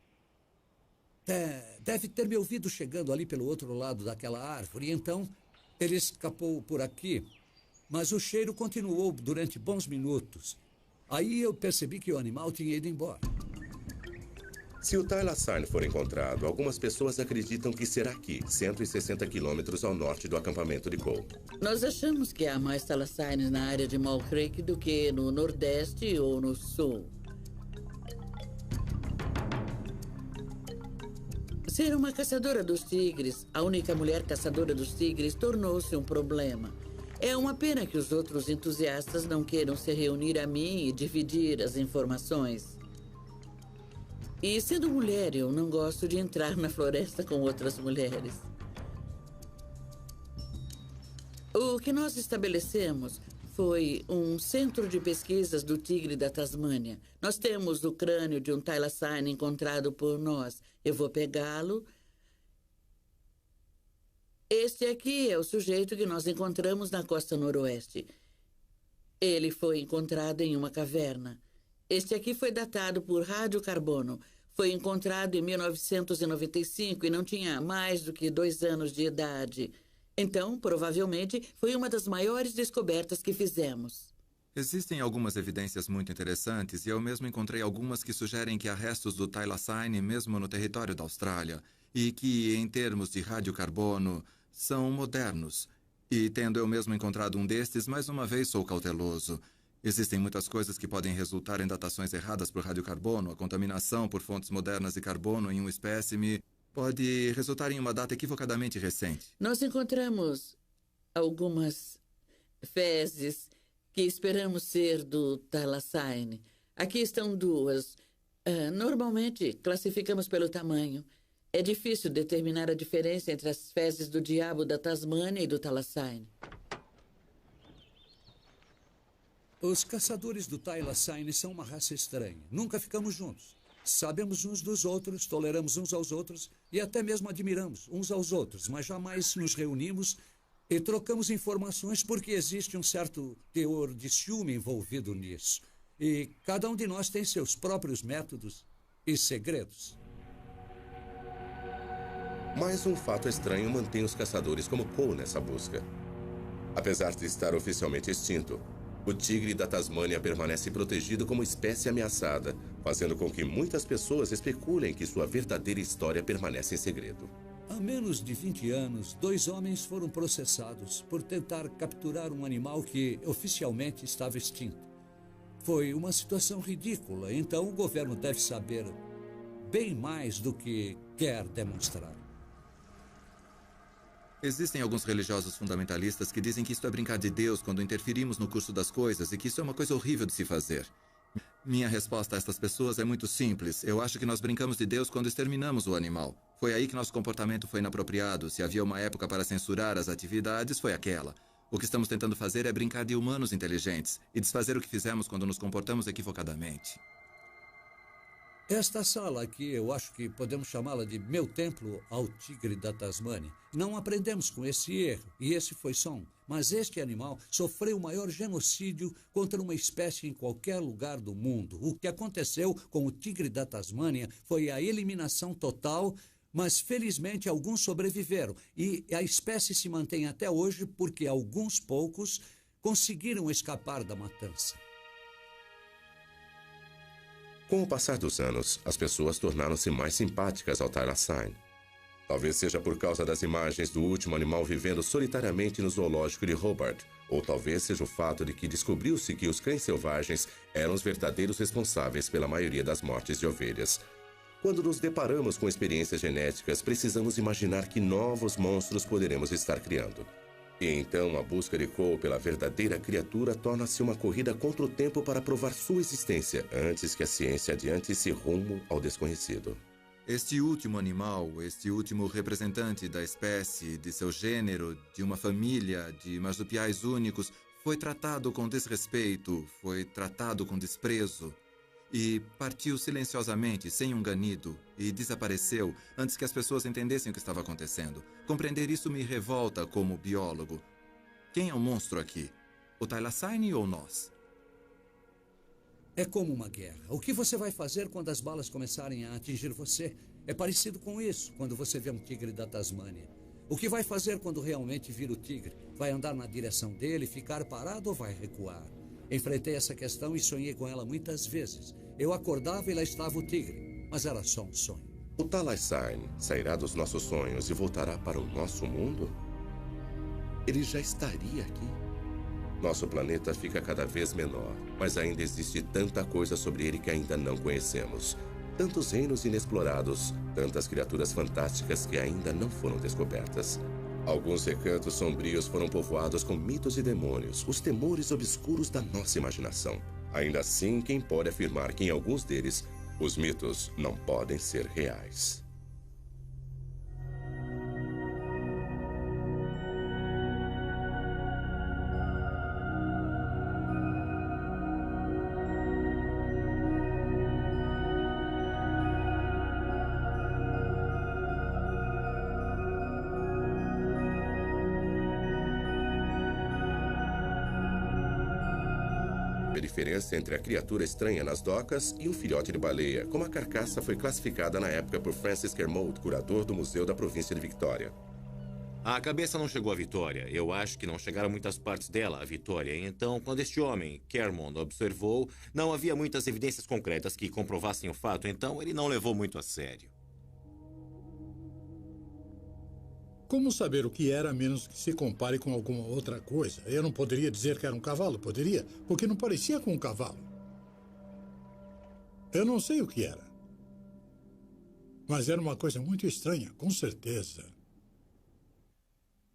Deve ter me ouvido chegando ali pelo outro lado daquela árvore, e então ele escapou por aqui. Mas o cheiro continuou durante bons minutos. Aí eu percebi que o animal tinha ido embora. Se o Thylacine for encontrado, algumas pessoas acreditam que será aqui, 160 quilômetros ao norte do acampamento de Cole. Nós achamos que há mais Thylacines na área de Mole Creek do que no Nordeste ou no Sul. Ser uma caçadora dos tigres, a única mulher caçadora dos tigres, tornou-se um problema. É uma pena que os outros entusiastas não queiram se reunir a mim e dividir as informações. E sendo mulher, eu não gosto de entrar na floresta com outras mulheres. O que nós estabelecemos foi um centro de pesquisas do tigre da Tasmânia. Nós temos o crânio de um Thylacine encontrado por nós. Eu vou pegá-lo. Este aqui é o sujeito que nós encontramos na costa noroeste. Ele foi encontrado em uma caverna. Este aqui foi datado por radiocarbono. Foi encontrado em 1995 e não tinha mais do que 2 anos de idade. Então, provavelmente, foi uma das maiores descobertas que fizemos. Existem algumas evidências muito interessantes e eu mesmo encontrei algumas que sugerem que há restos do Thylacine mesmo no território da Austrália e que, em termos de radiocarbono, são modernos. E tendo eu mesmo encontrado um destes, mais uma vez sou cauteloso. Existem muitas coisas que podem resultar em datações erradas por radiocarbono. A contaminação por fontes modernas de carbono em um espécime pode resultar em uma data equivocadamente recente. Nós encontramos algumas fezes que esperamos ser do Thylacine. Aqui estão 2. Normalmente, classificamos pelo tamanho. É difícil determinar a diferença entre as fezes do diabo da Tasmânia e do Thylacine. Os caçadores do Thylacine são uma raça estranha. Nunca ficamos juntos. Sabemos uns dos outros, toleramos uns aos outros e até mesmo admiramos uns aos outros, mas jamais nos reunimos e trocamos informações porque existe um certo teor de ciúme envolvido nisso. E cada um de nós tem seus próprios métodos e segredos. Mais um fato estranho mantém os caçadores como Cole nessa busca. Apesar de estar oficialmente extinto, o tigre da Tasmânia permanece protegido como espécie ameaçada, fazendo com que muitas pessoas especulem que sua verdadeira história permanece em segredo. Há menos de 20 anos, 2 homens foram processados por tentar capturar um animal que oficialmente estava extinto. Foi uma situação ridícula, então o governo deve saber bem mais do que quer demonstrar. Existem alguns religiosos fundamentalistas que dizem que isto é brincar de Deus quando interferimos no curso das coisas e que isso é uma coisa horrível de se fazer. Minha resposta a estas pessoas é muito simples. Eu acho que nós brincamos de Deus quando exterminamos o animal. Foi aí que nosso comportamento foi inapropriado. Se havia uma época para censurar as atividades, foi aquela. O que estamos tentando fazer é brincar de humanos inteligentes e desfazer o que fizemos quando nos comportamos equivocadamente. Esta sala aqui, eu acho que podemos chamá-la de meu templo ao tigre da Tasmânia. Não aprendemos com esse erro, e esse foi só um. Mas este animal sofreu o maior genocídio contra uma espécie em qualquer lugar do mundo. O que aconteceu com o tigre da Tasmânia foi a eliminação total, mas felizmente alguns sobreviveram. E a espécie se mantém até hoje porque alguns poucos conseguiram escapar da matança. Com o passar dos anos, as pessoas tornaram-se mais simpáticas ao Thylacine. Talvez seja por causa das imagens do último animal vivendo solitariamente no zoológico de Hobart, ou talvez seja o fato de que descobriu-se que os cães selvagens eram os verdadeiros responsáveis pela maioria das mortes de ovelhas. Quando nos deparamos com experiências genéticas, precisamos imaginar que novos monstros poderemos estar criando. E então a busca de Cole pela verdadeira criatura torna-se uma corrida contra o tempo para provar sua existência, antes que a ciência adiante-se rumo ao desconhecido. Este último animal, este último representante da espécie, de seu gênero, de uma família de marsupiais únicos, Foi tratado com desrespeito, foi tratado com desprezo e partiu silenciosamente, sem um ganido, e desapareceu antes que as pessoas entendessem o que estava acontecendo. Compreender isso me revolta como biólogo. Quem é o monstro aqui? O Thylacine ou nós? É como uma guerra. O que você vai fazer quando as balas começarem a atingir você? É parecido com isso, quando você vê um tigre da Tasmânia. O que vai fazer quando realmente vir o tigre? Vai andar na direção dele, ficar parado ou vai recuar? Enfrentei essa questão e sonhei com ela muitas vezes. Eu acordava e lá estava o tigre, mas era só um sonho. O Thylacine sairá dos nossos sonhos e voltará para o nosso mundo? Ele já estaria aqui. Nosso planeta fica cada vez menor, mas ainda existe tanta coisa sobre ele que ainda não conhecemos. Tantos reinos inexplorados, tantas criaturas fantásticas que ainda não foram descobertas. Alguns recantos sombrios foram povoados com mitos e demônios, os temores obscuros da nossa imaginação. Ainda assim, quem pode afirmar que em alguns deles, os mitos não podem ser reais? A diferença entre a criatura estranha nas docas e um filhote de baleia, como a carcaça foi classificada na época por Francis Kermode, curador do Museu da Província de Victoria. A cabeça não chegou à Vitória. Eu acho que não chegaram muitas partes dela à Vitória. Então, quando este homem, Kermode, observou, não havia muitas evidências concretas que comprovassem o fato, então ele não levou muito a sério. Como saber o que era a menos que se compare com alguma outra coisa? Eu não poderia dizer que era um cavalo, poderia? Porque não parecia com um cavalo. Eu não sei o que era. Mas era uma coisa muito estranha, com certeza.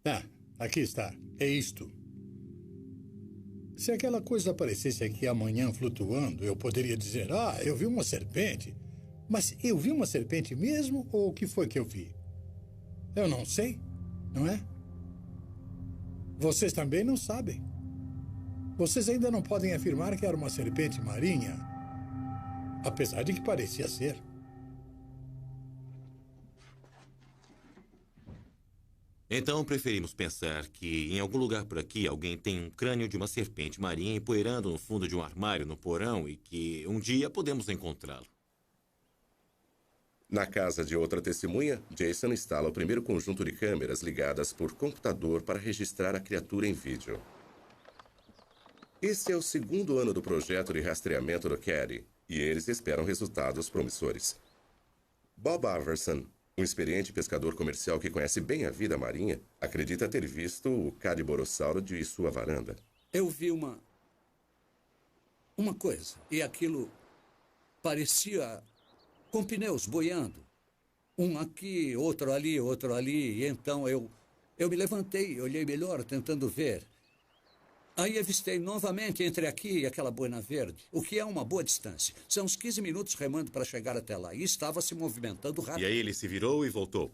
Ah, aqui está. É isto. Se aquela coisa aparecesse aqui amanhã flutuando, eu poderia dizer, eu vi uma serpente. Mas eu vi uma serpente mesmo ou o que foi que eu vi? Eu não sei. Não é? Vocês também não sabem. Vocês ainda não podem afirmar que era uma serpente marinha, apesar de que parecia ser. Então preferimos pensar que em algum lugar por aqui alguém tem um crânio de uma serpente marinha empoeirando no fundo de um armário no porão e que um dia podemos encontrá-lo. Na casa de outra testemunha, Jason instala o primeiro conjunto de câmeras ligadas por computador para registrar a criatura em vídeo. Este é o segundo ano do projeto de rastreamento do Caddy, e eles esperam resultados promissores. Bob Iverson, um experiente pescador comercial que conhece bem a vida marinha, acredita ter visto o Cadiborossauro de sua varanda. Eu vi uma coisa, e aquilo parecia com pneus boiando. Um aqui, outro ali, e então eu me levantei, olhei melhor, tentando ver. Aí avistei novamente entre aqui e aquela boina verde, o que é uma boa distância. São uns 15 minutos remando para chegar até lá, e estava se movimentando rápido. E aí ele se virou e voltou.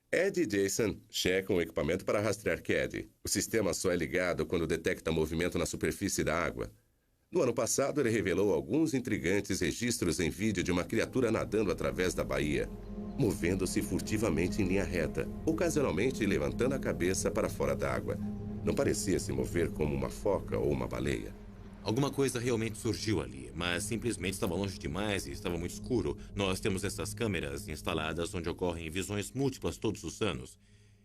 Ed e Jason checam o equipamento para rastrear Caddy. O sistema só é ligado quando detecta movimento na superfície da água. No ano passado, ele revelou alguns intrigantes registros em vídeo de uma criatura nadando através da baía, movendo-se furtivamente em linha reta, ocasionalmente levantando a cabeça para fora d'água. Não parecia se mover como uma foca ou uma baleia. Alguma coisa realmente surgiu ali, mas simplesmente estava longe demais e estava muito escuro. Nós temos essas câmeras instaladas onde ocorrem visões múltiplas todos os anos.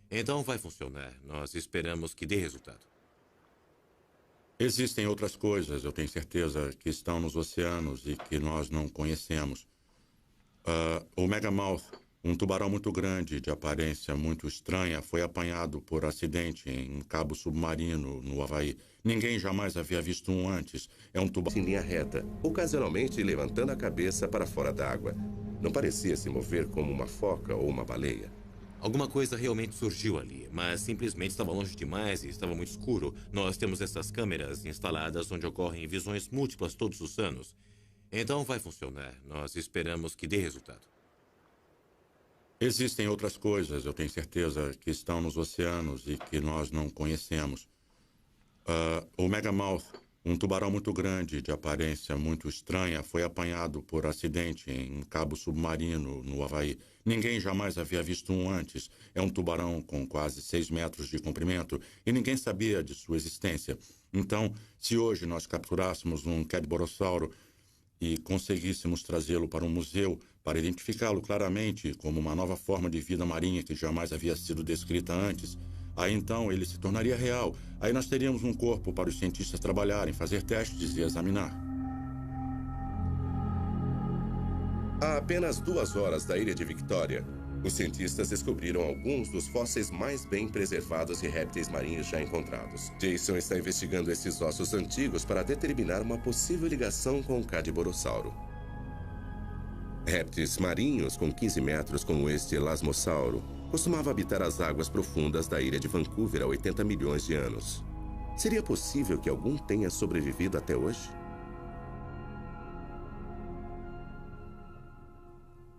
Então vai funcionar. Nós esperamos que dê resultado. Existem outras coisas, eu tenho certeza, que estão nos oceanos e que nós não conhecemos. O Megamouth, um tubarão muito grande, de aparência muito estranha, foi apanhado por acidente em um cabo submarino, no Havaí. Ninguém jamais havia visto um antes. É um tubarão em linha reta, ocasionalmente levantando a cabeça para fora d'água. Não parecia se mover como uma foca ou uma baleia. Alguma coisa realmente surgiu ali, mas simplesmente estava longe demais e estava muito escuro. Nós temos essas câmeras instaladas onde ocorrem visões múltiplas todos os anos. Então vai funcionar. Nós esperamos que dê resultado. Existem outras coisas, eu tenho certeza, que estão nos oceanos e que nós não conhecemos. O Megamouth, um tubarão muito grande, de aparência muito estranha, foi apanhado por acidente em Cabo Submarino, no Havaí. Ninguém jamais havia visto um antes. É um tubarão com quase 6 metros de comprimento e ninguém sabia de sua existência. Então, se hoje nós capturássemos um Cadborossauro e conseguíssemos trazê-lo para um museu para identificá-lo claramente como uma nova forma de vida marinha que jamais havia sido descrita antes, aí então ele se tornaria real. Aí nós teríamos um corpo para os cientistas trabalharem, fazer testes e examinar. A apenas 2 horas da ilha de Victoria, os cientistas descobriram alguns dos fósseis mais bem preservados de répteis marinhos já encontrados. Jason está investigando esses ossos antigos para determinar uma possível ligação com o Cadborossauro. Répteis marinhos com 15 metros, como este Elasmossauro, costumava habitar as águas profundas da ilha de Vancouver há 80 milhões de anos. Seria possível que algum tenha sobrevivido até hoje?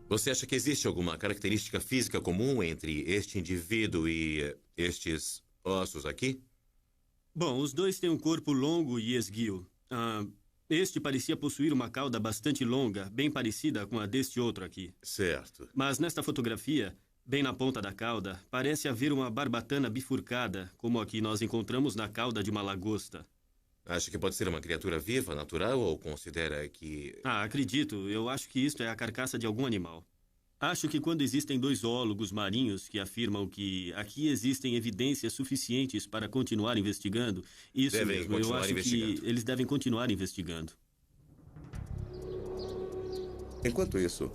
Você acha que existe alguma característica física comum entre este indivíduo e estes ossos aqui? Bom, os dois têm um corpo longo e esguio. Este parecia possuir uma cauda bastante longa, bem parecida com a deste outro aqui. Certo. Mas nesta fotografia, bem na ponta da cauda, parece haver uma barbatana bifurcada, como a que nós encontramos na cauda de uma lagosta. Acha que pode ser uma criatura viva, natural, ou considera que... Acredito. Eu acho que isto é a carcaça de algum animal. Acho que quando existem 2 zoólogos marinhos que afirmam que aqui existem evidências suficientes para continuar investigando, isso mesmo, eu acho que eles devem continuar investigando. Enquanto isso,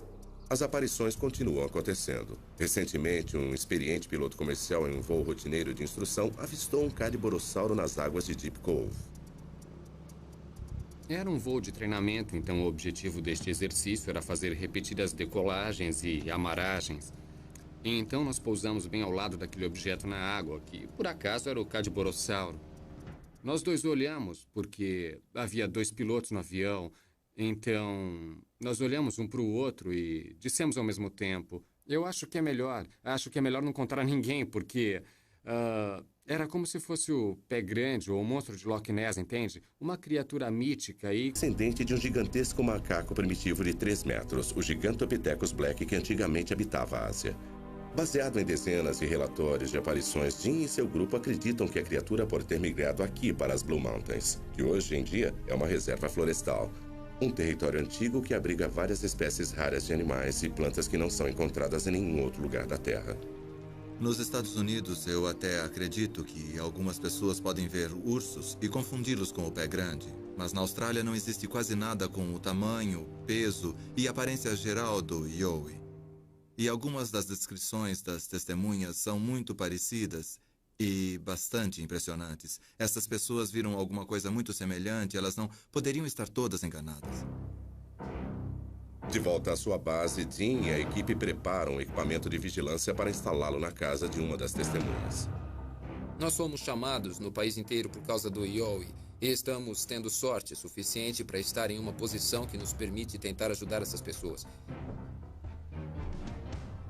as aparições continuam acontecendo. Recentemente, um experiente piloto comercial em um voo rotineiro de instrução avistou um Cadborossauro nas águas de Deep Cove. Era um voo de treinamento, então o objetivo deste exercício era fazer repetidas decolagens e amaragens. E então nós pousamos bem ao lado daquele objeto na água, que por acaso era o Cadborossauro. Nós dois olhamos, porque havia 2 pilotos no avião, então nós olhamos um para o outro e dissemos ao mesmo tempo: eu acho que é melhor não contar a ninguém, porque... era como se fosse o Pé Grande ou o monstro de Loch Ness, entende? Uma criatura mítica e... Descendente de um gigantesco macaco primitivo de 3 metros, o Gigantopithecus black, que antigamente habitava a Ásia. Baseado em dezenas de relatórios de aparições, Jim e seu grupo acreditam que a criatura pode ter migrado aqui para as Blue Mountains, que hoje em dia é uma reserva florestal. Um território antigo que abriga várias espécies raras de animais e plantas que não são encontradas em nenhum outro lugar da Terra. Nos Estados Unidos, eu até acredito que algumas pessoas podem ver ursos e confundi-los com o pé grande. Mas na Austrália não existe quase nada com o tamanho, peso e aparência geral do Yowie. E algumas das descrições das testemunhas são muito parecidas e bastante impressionantes. Essas pessoas viram alguma coisa muito semelhante, elas não poderiam estar todas enganadas. De volta à sua base, Jim e a equipe preparam um equipamento de vigilância para instalá-lo na casa de uma das testemunhas. Nós fomos chamados no país inteiro por causa do Yowie e estamos tendo sorte suficiente para estar em uma posição que nos permite tentar ajudar essas pessoas.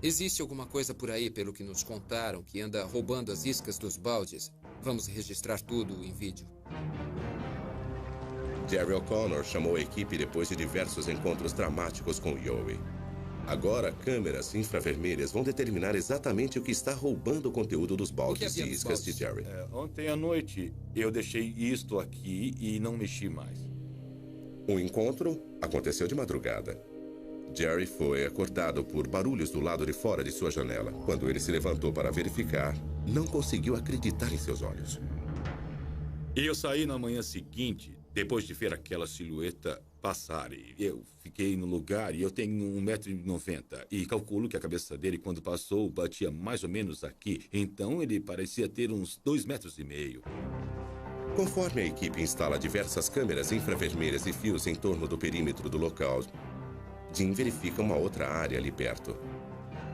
Existe alguma coisa por aí, pelo que nos contaram, que anda roubando as iscas dos baldes? Vamos registrar tudo em vídeo. Jerry O'Connor chamou a equipe depois de diversos encontros dramáticos com o Yowie. Agora, câmeras infravermelhas vão determinar exatamente o que está roubando o conteúdo dos baldes e iscas de Jerry. Ontem à noite, eu deixei isto aqui e não mexi mais. O encontro aconteceu de madrugada. Jerry foi acordado por barulhos do lado de fora de sua janela. Quando ele se levantou para verificar, não conseguiu acreditar em seus olhos. Eu saí na manhã seguinte, depois de ver aquela silhueta passar. Eu fiquei no lugar e eu tenho 1,90 m. E calculo que a cabeça dele, quando passou, batia mais ou menos aqui. Então ele parecia ter uns 2,5 m. Conforme a equipe instala diversas câmeras infravermelhas e fios em torno do perímetro do local, Jim verifica uma outra área ali perto,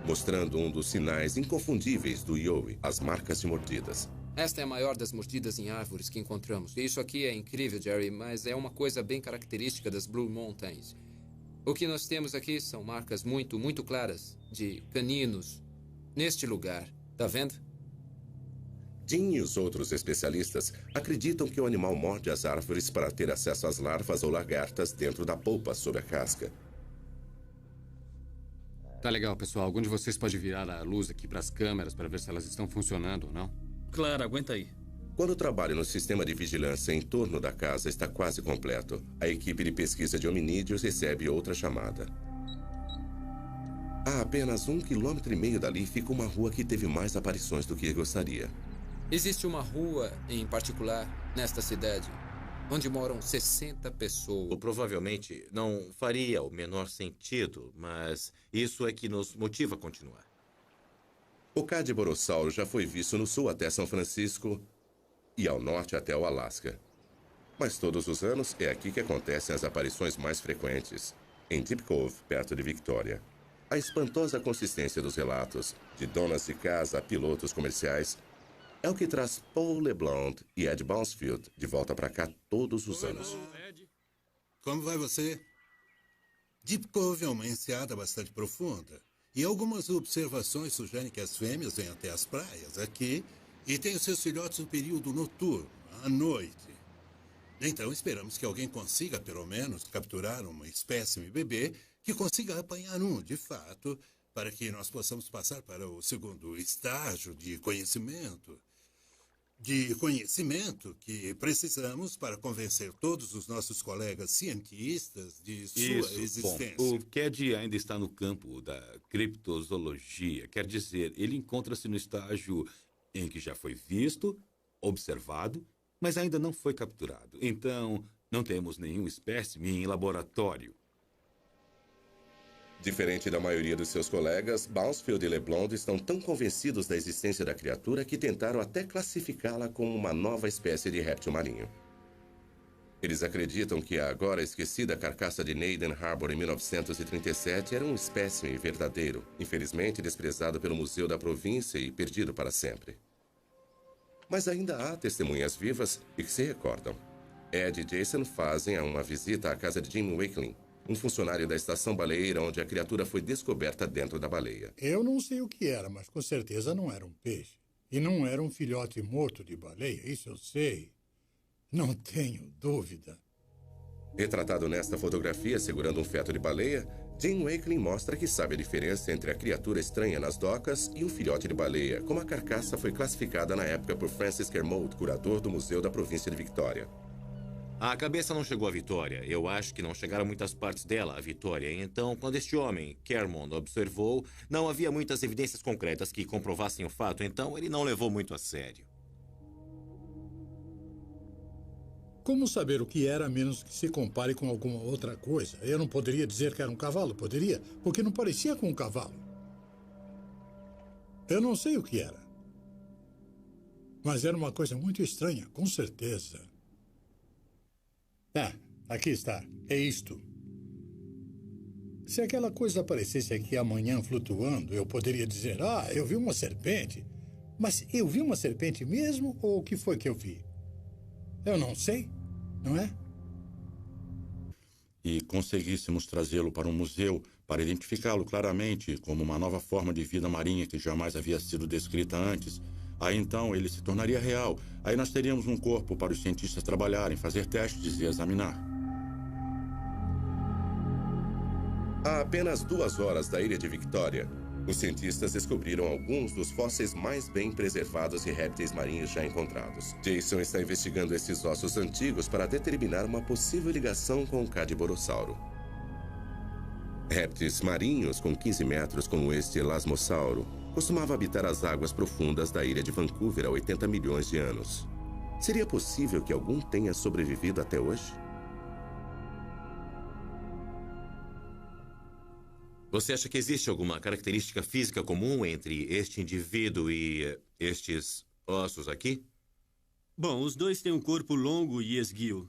mostrando um dos sinais inconfundíveis do Yowie, as marcas de mordidas. Esta é a maior das mordidas em árvores que encontramos. E isso aqui é incrível, Jerry, mas é uma coisa bem característica das Blue Mountains. O que nós temos aqui são marcas muito, muito claras de caninos neste lugar. Tá vendo? Jim e os outros especialistas acreditam que o animal morde as árvores para ter acesso às larvas ou lagartas dentro da polpa sob a casca. Tá legal, pessoal. Algum de vocês pode virar a luz aqui para as câmeras para ver se elas estão funcionando ou não? Claro, aguenta aí. Quando o trabalho no sistema de vigilância em torno da casa está quase completo, a equipe de pesquisa de hominídeos recebe outra chamada. A apenas 1,5 km dali fica uma rua que teve mais aparições do que gostaria. Existe uma rua em particular nesta cidade onde moram 60 pessoas. Provavelmente não faria o menor sentido, mas isso é que nos motiva a continuar. O Cadiborossauro já foi visto no sul até São Francisco e ao norte até o Alasca. Mas todos os anos é aqui que acontecem as aparições mais frequentes, em Deep Cove, perto de Victoria. A espantosa consistência dos relatos, de donas de casa a pilotos comerciais, é o que traz Paul LeBlanc e Ed Bousfield de volta para cá todos os anos. Como vai você? Deep Cove é uma enseada bastante profunda. E algumas observações sugerem que as fêmeas vêm até as praias aqui e têm os seus filhotes no período noturno, à noite. Então esperamos que alguém consiga, pelo menos, capturar uma espécime bebê que consiga apanhar um, de fato, para que nós possamos passar para o segundo estágio de conhecimento. De conhecimento que precisamos para convencer todos os nossos colegas cientistas de sua existência. Bom, o Cad ainda está no campo da criptozoologia. Quer dizer, ele encontra-se no estágio em que já foi visto, observado, mas ainda não foi capturado. Então, não temos nenhum espécime em laboratório. Diferente da maioria dos seus colegas, Bousfield e LeBlanc estão tão convencidos da existência da criatura que tentaram até classificá-la como uma nova espécie de réptil marinho. Eles acreditam que a agora esquecida carcaça de Naden Harbor em 1937 era um espécime verdadeiro, infelizmente desprezado pelo Museu da Província e perdido para sempre. Mas ainda há testemunhas vivas e que se recordam. Ed e Jason fazem uma visita à casa de Jim Wakeling, um funcionário da estação baleeira onde a criatura foi descoberta dentro da baleia. Eu não sei o que era, mas com certeza não era um peixe. E não era um filhote morto de baleia, isso eu sei. Não tenho dúvida. Retratado nesta fotografia segurando um feto de baleia, Jim Wakeling mostra que sabe a diferença entre a criatura estranha nas docas e um filhote de baleia, como a carcaça foi classificada na época por Francis Kermode, curador do Museu da Província de Victoria. A cabeça não chegou à Vitória. Eu acho que não chegaram muitas partes dela à Vitória. Então, quando este homem, Kermode, observou, não havia muitas evidências concretas que comprovassem o fato, então ele não levou muito a sério. Como saber o que era a menos que se compare com alguma outra coisa? Eu não poderia dizer que era um cavalo, poderia? Porque não parecia com um cavalo. Eu não sei o que era. Mas era uma coisa muito estranha, com certeza. Ah, aqui está. É isto. Se aquela coisa aparecesse aqui amanhã flutuando, eu poderia dizer, eu vi uma serpente. Mas eu vi uma serpente mesmo ou o que foi que eu vi? Eu não sei, não é? E conseguíssemos trazê-lo para um museu para identificá-lo claramente como uma nova forma de vida marinha que jamais havia sido descrita antes, aí então ele se tornaria real. Aí nós teríamos um corpo para os cientistas trabalharem, fazer testes e examinar. A apenas 2 horas da ilha de Victoria, os cientistas descobriram alguns dos fósseis mais bem preservados de répteis marinhos já encontrados. Jason está investigando esses ossos antigos para determinar uma possível ligação com o Cadiborossauro. Répteis marinhos com 15 metros, como este Elasmossauro, costumava habitar as águas profundas da ilha de Vancouver há 80 milhões de anos. Seria possível que algum tenha sobrevivido até hoje? Você acha que existe alguma característica física comum entre este indivíduo e estes ossos aqui? Bom, os dois têm um corpo longo e esguio.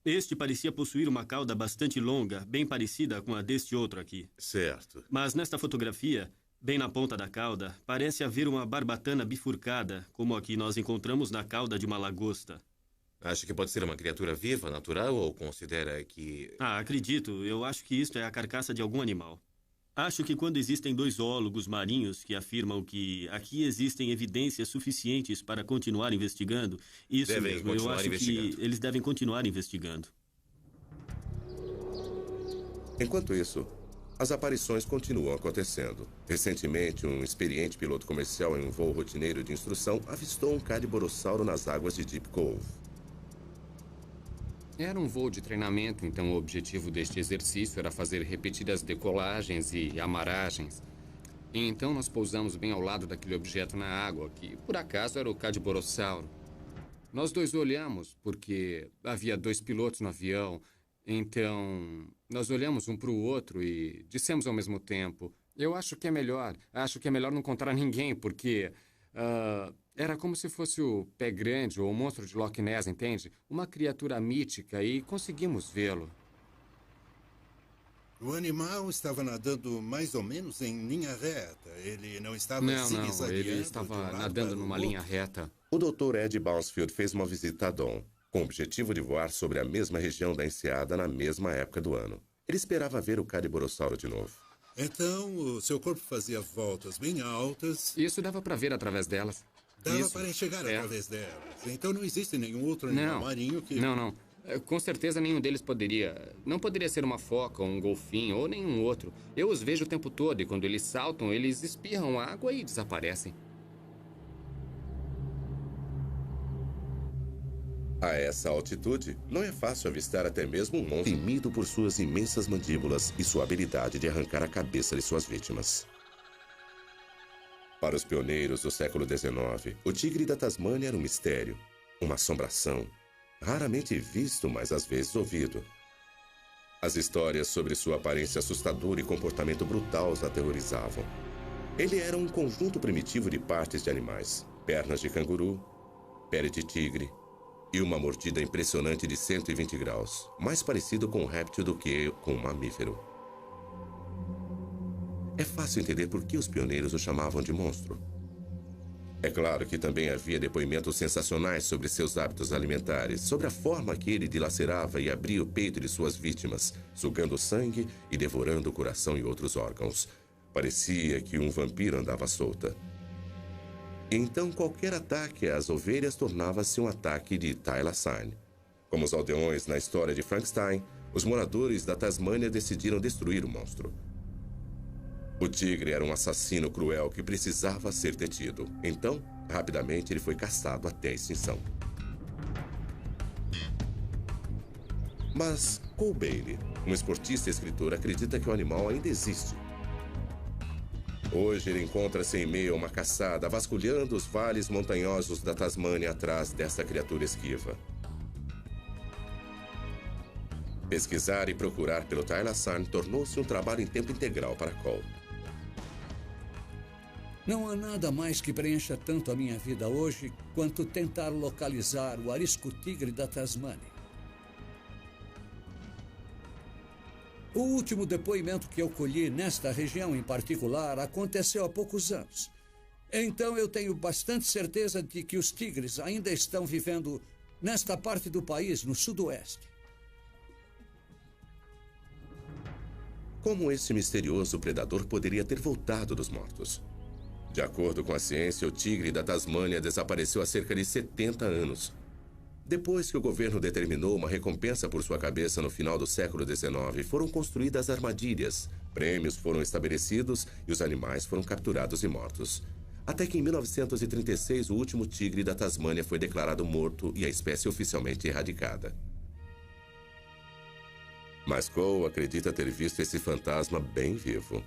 Este parecia possuir uma cauda bastante longa, bem parecida com a deste outro aqui. Certo. Mas nesta fotografia, bem na ponta da cauda, parece haver uma barbatana bifurcada, como a que nós encontramos na cauda de uma lagosta. Acha que pode ser uma criatura viva, natural, ou considera que... Acredito. Eu acho que isto é a carcaça de algum animal. Acho que quando existem dois zoólogos marinhos que afirmam que aqui existem evidências suficientes para continuar investigando, isso mesmo, eu acho que eles devem continuar investigando. Enquanto isso, as aparições continuam acontecendo. Recentemente, um experiente piloto comercial em um voo rotineiro de instrução avistou um cadiborossauro nas águas de Deep Cove. Era um voo de treinamento, então o objetivo deste exercício era fazer repetidas decolagens e amaragens. E então nós pousamos bem ao lado daquele objeto na água, que por acaso era o cadiborossauro. Nós dois olhamos, porque havia dois pilotos no avião, então nós olhamos um para o outro e dissemos ao mesmo tempo: eu acho que é melhor não contar a ninguém, porque era como se fosse o pé grande ou o monstro de Loch Ness, entende? Uma criatura mítica, e conseguimos vê-lo. O animal estava nadando mais ou menos em linha reta. Ele não estava Não, ele estava nadando numa linha reta. O Dr. Ed Bouncefield fez uma visita a Dawn, com o objetivo de voar sobre a mesma região da enseada na mesma época do ano. Ele esperava ver o cadiborossauro de novo. Então, o seu corpo fazia voltas bem altas. Isso dava para ver através delas. Dava para enxergar através delas. Então não existe nenhum outro animal marinho que... Não. Com certeza nenhum deles poderia... Não poderia ser uma foca, ou um golfinho, ou nenhum outro. Eu os vejo o tempo todo e quando eles saltam, eles espirram água e desaparecem. A essa altitude, não é fácil avistar até mesmo um monstro temido por suas imensas mandíbulas e sua habilidade de arrancar a cabeça de suas vítimas. Para os pioneiros do século XIX, o tigre da Tasmânia era um mistério, uma assombração, raramente visto, mas às vezes ouvido. As histórias sobre sua aparência assustadora e comportamento brutal os aterrorizavam. Ele era um conjunto primitivo de partes de animais, pernas de canguru, pele de tigre e uma mordida impressionante de 120 graus, mais parecido com um réptil do que com um mamífero. É fácil entender por que os pioneiros o chamavam de monstro. É claro que também havia depoimentos sensacionais sobre seus hábitos alimentares, sobre a forma que ele dilacerava e abria o peito de suas vítimas, sugando sangue e devorando o coração e outros órgãos. Parecia que um vampiro andava solta. Então, qualquer ataque às ovelhas tornava-se um ataque de Thylacine. Como os aldeões na história de Frankenstein, os moradores da Tasmânia decidiram destruir o monstro. O tigre era um assassino cruel que precisava ser detido. Então, rapidamente, ele foi caçado até a extinção. Mas Cole Bailey, um esportista e escritor, acredita que o animal ainda existe. Hoje ele encontra-se em meio a uma caçada, vasculhando os vales montanhosos da Tasmânia atrás dessa criatura esquiva. Pesquisar e procurar pelo Thylacine tornou-se um trabalho em tempo integral para Cole. Não há nada mais que preencha tanto a minha vida hoje quanto tentar localizar o arisco-tigre da Tasmânia. O último depoimento que eu colhi nesta região em particular aconteceu há poucos anos. Então eu tenho bastante certeza de que os tigres ainda estão vivendo nesta parte do país, no sudoeste. Como esse misterioso predador poderia ter voltado dos mortos? De acordo com a ciência, o tigre da Tasmânia desapareceu há cerca de 70 anos. Depois que o governo determinou uma recompensa por sua cabeça no final do século XIX, foram construídas armadilhas, prêmios foram estabelecidos e os animais foram capturados e mortos. Até que em 1936, o último tigre da Tasmânia foi declarado morto e a espécie oficialmente erradicada. Mas Cole acredita ter visto esse fantasma bem vivo.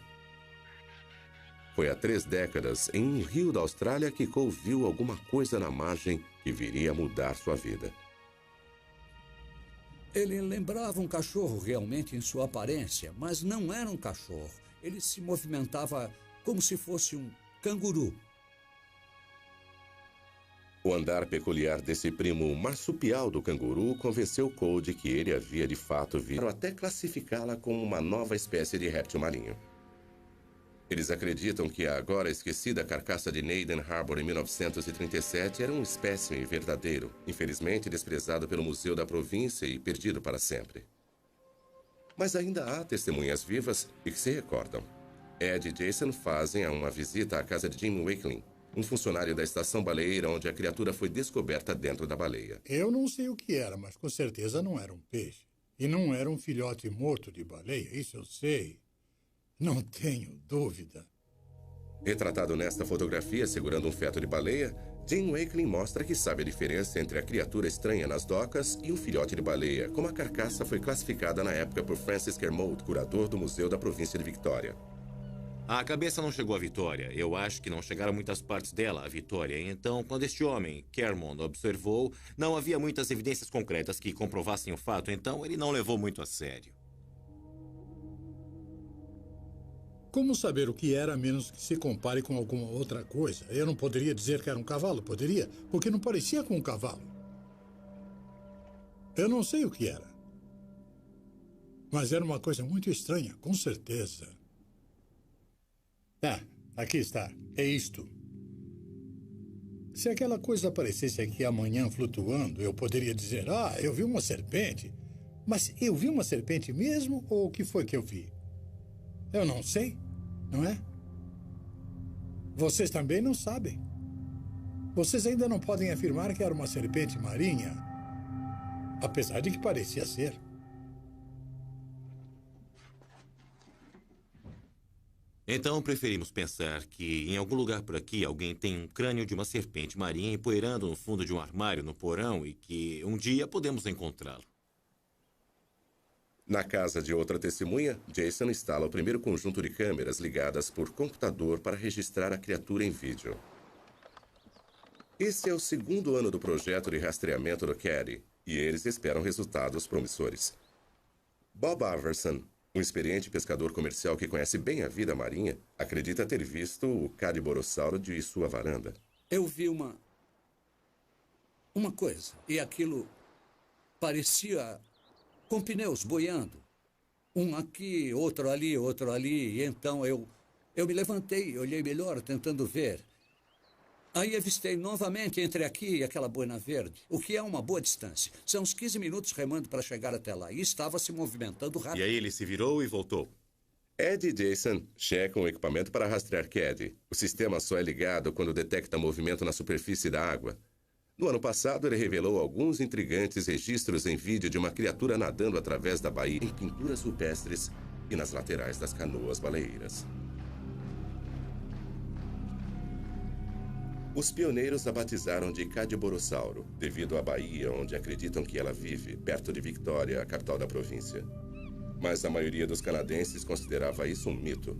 Foi há 3 décadas, em um rio da Austrália, que Cole viu alguma coisa na margem que viria a mudar sua vida. Ele lembrava um cachorro realmente em sua aparência, mas não era um cachorro. Ele se movimentava como se fosse um canguru. O andar peculiar desse primo marsupial do canguru convenceu Cole de que ele havia de fato visto, até classificá-la como uma nova espécie de réptil marinho. Eles acreditam que a agora esquecida carcaça de Naden Harbor em 1937 era um espécime verdadeiro, infelizmente desprezado pelo Museu da Província e perdido para sempre. Mas ainda há testemunhas vivas e que se recordam. Ed e Jason fazem uma visita à casa de Jim Wakeling, um funcionário da estação baleeira onde a criatura foi descoberta dentro da baleia. Eu não sei o que era, mas com certeza não era um peixe. E não era um filhote morto de baleia, isso eu sei. Não tenho dúvida. Retratado nesta fotografia segurando um feto de baleia, Jim Wakeling mostra que sabe a diferença entre a criatura estranha nas docas e um filhote de baleia, como a carcaça foi classificada na época por Francis Kermode, curador do Museu da Província de Victoria. A cabeça não chegou à Vitória. Eu acho que não chegaram muitas partes dela à Vitória. Então, quando este homem, Kermode, observou, não havia muitas evidências concretas que comprovassem o fato, então ele não levou muito a sério. Como saber o que era a menos que se compare com alguma outra coisa? Eu não poderia dizer que era um cavalo, poderia? Porque não parecia com um cavalo. Eu não sei o que era. Mas era uma coisa muito estranha, com certeza. Ah, aqui está. É isto. Se aquela coisa aparecesse aqui amanhã flutuando, eu poderia dizer, eu vi uma serpente. Mas eu vi uma serpente mesmo ou o que foi que eu vi? Eu não sei, não é? Vocês também não sabem. Vocês ainda não podem afirmar que era uma serpente marinha, apesar de que parecia ser. Então, preferimos pensar que em algum lugar por aqui alguém tem um crânio de uma serpente marinha empoeirando no fundo de um armário no porão e que um dia podemos encontrá-lo. Na casa de outra testemunha, Jason instala o primeiro conjunto de câmeras ligadas por computador para registrar a criatura em vídeo. Esse é o segundo ano do projeto de rastreamento do Caddy e eles esperam resultados promissores. Bob Iverson, um experiente pescador comercial que conhece bem a vida marinha, acredita ter visto o Cadiborossauro de sua varanda. Eu vi uma coisa, e aquilo parecia com pneus boiando. Um aqui, outro ali, e então eu me levantei, olhei melhor, tentando ver. Aí avistei novamente entre aqui e aquela boina verde, o que é uma boa distância. São uns 15 minutos remando para chegar até lá. E estava se movimentando rápido. E aí ele se virou e voltou. Ed e Jason checam o equipamento para rastrear Caddy. O sistema só é ligado quando detecta movimento na superfície da água. No ano passado, ele revelou alguns intrigantes registros em vídeo de uma criatura nadando através da baía em pinturas rupestres e nas laterais das canoas baleeiras. Os pioneiros a batizaram de Cadiborossauro, devido à baía onde acreditam que ela vive, perto de Victoria, a capital da província. Mas a maioria dos canadenses considerava isso um mito.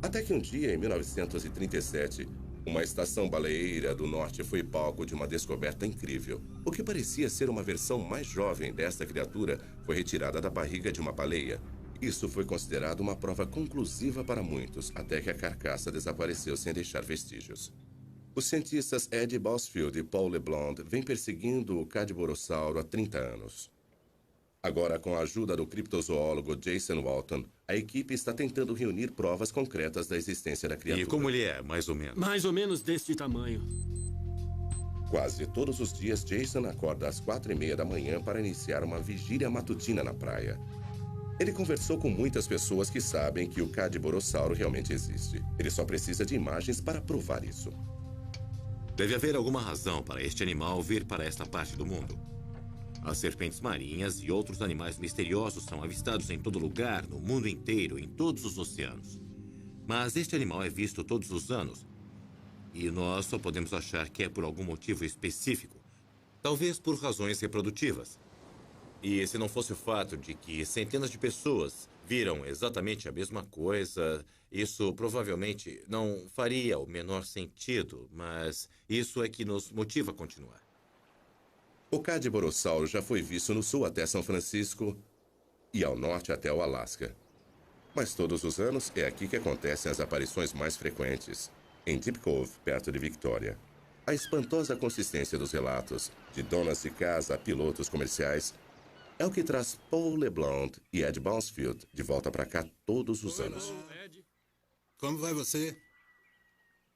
Até que um dia, em 1937, uma estação baleeira do norte foi palco de uma descoberta incrível. O que parecia ser uma versão mais jovem desta criatura foi retirada da barriga de uma baleia. Isso foi considerado uma prova conclusiva para muitos, até que a carcaça desapareceu sem deixar vestígios. Os cientistas Ed Bosfield e Paul LeBlanc vêm perseguindo o Cadiborossauro há 30 anos. Agora, com a ajuda do criptozoólogo Jason Walton, a equipe está tentando reunir provas concretas da existência da criatura. E como ele é, mais ou menos? Mais ou menos deste tamanho. Quase todos os dias, Jason acorda às 4:30 da manhã para iniciar uma vigília matutina na praia. Ele conversou com muitas pessoas que sabem que o Cadiborossauro realmente existe. Ele só precisa de imagens para provar isso. Deve haver alguma razão para este animal vir para esta parte do mundo. As serpentes marinhas e outros animais misteriosos são avistados em todo lugar, no mundo inteiro, em todos os oceanos. Mas este animal é visto todos os anos. E nós só podemos achar que é por algum motivo específico. Talvez por razões reprodutivas. E se não fosse o fato de que centenas de pessoas viram exatamente a mesma coisa, isso provavelmente não faria o menor sentido, mas isso é que nos motiva a continuar. O Cadiborossauro já foi visto no sul até São Francisco e ao norte até o Alasca. Mas todos os anos é aqui que acontecem as aparições mais frequentes, em Deep Cove, perto de Victoria. A espantosa consistência dos relatos, de donas de casa a pilotos comerciais, é o que traz Paul LeBlanc e Ed Bosfield de volta para cá todos os anos. Como vai você?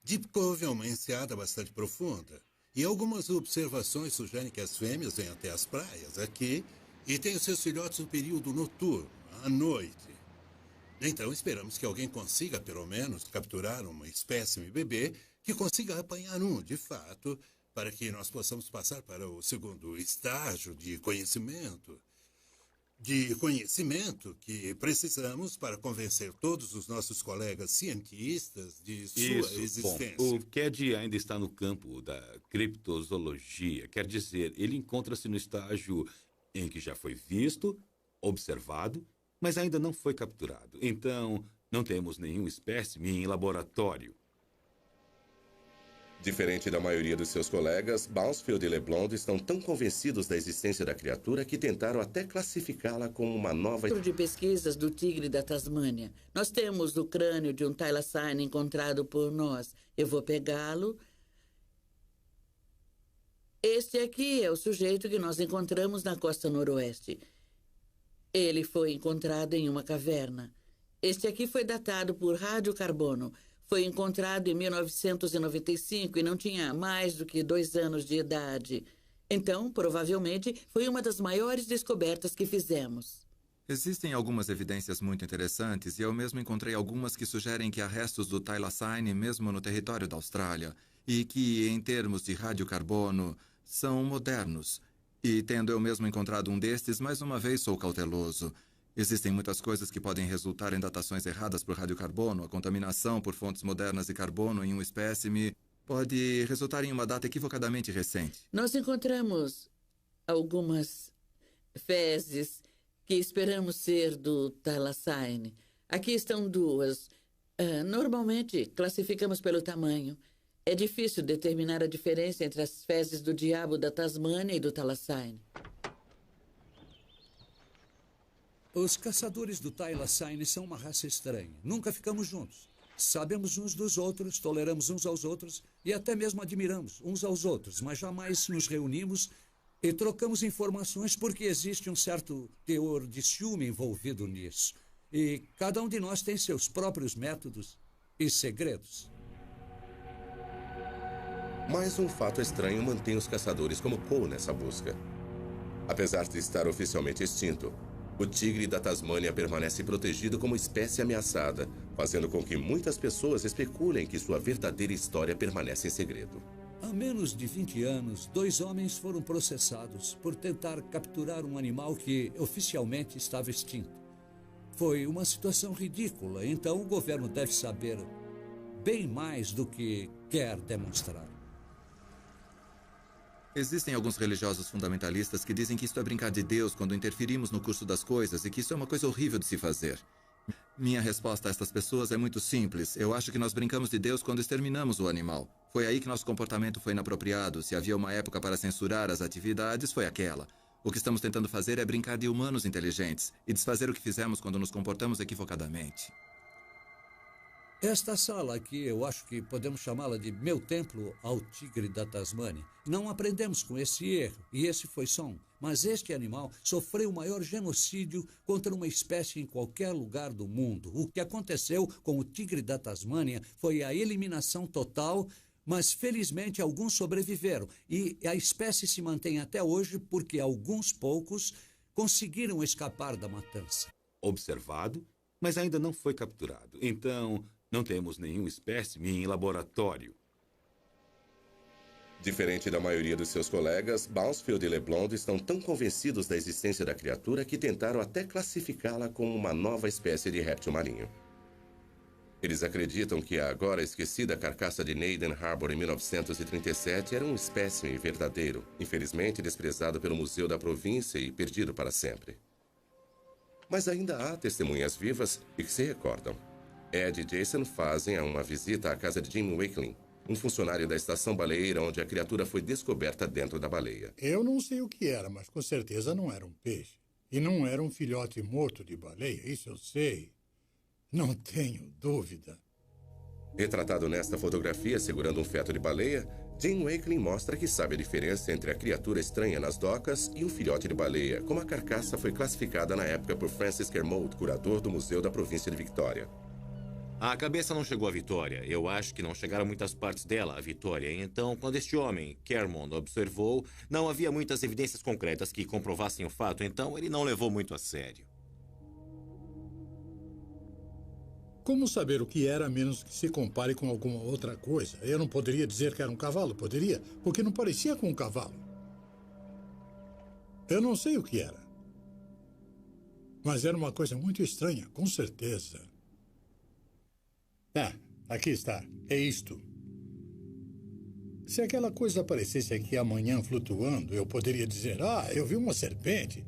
Deep Cove é uma enseada bastante profunda. E algumas observações sugerem que as fêmeas vêm até as praias aqui e têm os seus filhotes no período noturno, à noite. Então esperamos que alguém consiga, pelo menos, capturar uma espécime bebê que consiga apanhar um, de fato, para que nós possamos passar para o segundo estágio de conhecimento. De conhecimento que precisamos para convencer todos os nossos colegas cientistas de sua existência. Bom, o Cad ainda está no campo da criptozoologia. Quer dizer, ele encontra-se no estágio em que já foi visto, observado, mas ainda não foi capturado. Então, não temos nenhum espécime em laboratório. Diferente da maioria dos seus colegas, Bausfield e LeBlond estão tão convencidos da existência da criatura que tentaram até classificá-la como uma nova... Centro de pesquisas do tigre da Tasmânia. Nós temos o crânio de um thylacine encontrado por nós. Eu vou pegá-lo. Este aqui é o sujeito que nós encontramos na costa noroeste. Ele foi encontrado em uma caverna. Este aqui foi datado por radiocarbono. Foi encontrado em 1995 e não tinha mais do que 2 anos de idade. Então, provavelmente, foi uma das maiores descobertas que fizemos. Existem algumas evidências muito interessantes e eu mesmo encontrei algumas que sugerem que há restos do thylacine mesmo no território da Austrália e que, em termos de radiocarbono, são modernos. E tendo eu mesmo encontrado um destes, mais uma vez sou cauteloso. Existem muitas coisas que podem resultar em datações erradas por radiocarbono. A contaminação por fontes modernas de carbono em um espécime pode resultar em uma data equivocadamente recente. Nós encontramos algumas fezes que esperamos ser do thylacine. Aqui estão 2. Normalmente, classificamos pelo tamanho. É difícil determinar a diferença entre as fezes do diabo da Tasmânia e do thylacine. Os caçadores do thylacine são uma raça estranha. Nunca ficamos juntos. Sabemos uns dos outros, toleramos uns aos outros e até mesmo admiramos uns aos outros, mas jamais nos reunimos e trocamos informações porque existe um certo teor de ciúme envolvido nisso. E cada um de nós tem seus próprios métodos e segredos. Mais um fato estranho mantém os caçadores como Cole nessa busca. Apesar de estar oficialmente extinto, o tigre da Tasmânia permanece protegido como espécie ameaçada, fazendo com que muitas pessoas especulem que sua verdadeira história permanece em segredo. Há menos de 20 anos, 2 homens foram processados por tentar capturar um animal que oficialmente estava extinto. Foi uma situação ridícula, então o governo deve saber bem mais do que quer demonstrar. Existem alguns religiosos fundamentalistas que dizem que isso é brincar de Deus quando interferimos no curso das coisas e que isso é uma coisa horrível de se fazer. Minha resposta a estas pessoas é muito simples. Eu acho que nós brincamos de Deus quando exterminamos o animal. Foi aí que nosso comportamento foi inapropriado. Se havia uma época para censurar as atividades, foi aquela. O que estamos tentando fazer é brincar de humanos inteligentes e desfazer o que fizemos quando nos comportamos equivocadamente. Esta sala aqui, eu acho que podemos chamá-la de meu templo ao tigre da Tasmânia. Não aprendemos com esse erro, e esse foi só um. Mas este animal sofreu o maior genocídio contra uma espécie em qualquer lugar do mundo. O que aconteceu com o tigre da Tasmânia foi a eliminação total, mas felizmente alguns sobreviveram. E a espécie se mantém até hoje porque alguns poucos conseguiram escapar da matança. Observado, mas ainda não foi capturado. Então, não temos nenhum espécime em laboratório. Diferente da maioria dos seus colegas, Bausfield e LeBlond estão tão convencidos da existência da criatura que tentaram até classificá-la como uma nova espécie de réptil marinho. Eles acreditam que a agora esquecida carcaça de Naden Harbor em 1937 era um espécime verdadeiro, infelizmente desprezado pelo Museu da Província e perdido para sempre. Mas ainda há testemunhas vivas e que se recordam. Ed e Jason fazem uma visita à casa de Jim Wakeling, um funcionário da estação baleeira onde a criatura foi descoberta dentro da baleia. Eu não sei o que era, mas com certeza não era um peixe. E não era um filhote morto de baleia, isso eu sei. Não tenho dúvida. Retratado nesta fotografia segurando um feto de baleia, Jim Wakeling mostra que sabe a diferença entre a criatura estranha nas docas e um filhote de baleia, como a carcaça foi classificada na época por Francis Kermode, curador do Museu da Província de Victoria. A cabeça não chegou à Vitória. Eu acho que não chegaram muitas partes dela à Vitória. Então, quando este homem, Kermode, observou, não havia muitas evidências concretas que comprovassem o fato, então ele não levou muito a sério. Como saber o que era a menos que se compare com alguma outra coisa? Eu não poderia dizer que era um cavalo, poderia? Porque não parecia com um cavalo. Eu não sei o que era. Mas era uma coisa muito estranha, com certeza. Ah, aqui está. É isto. Se aquela coisa aparecesse aqui amanhã flutuando, eu poderia dizer, eu vi uma serpente.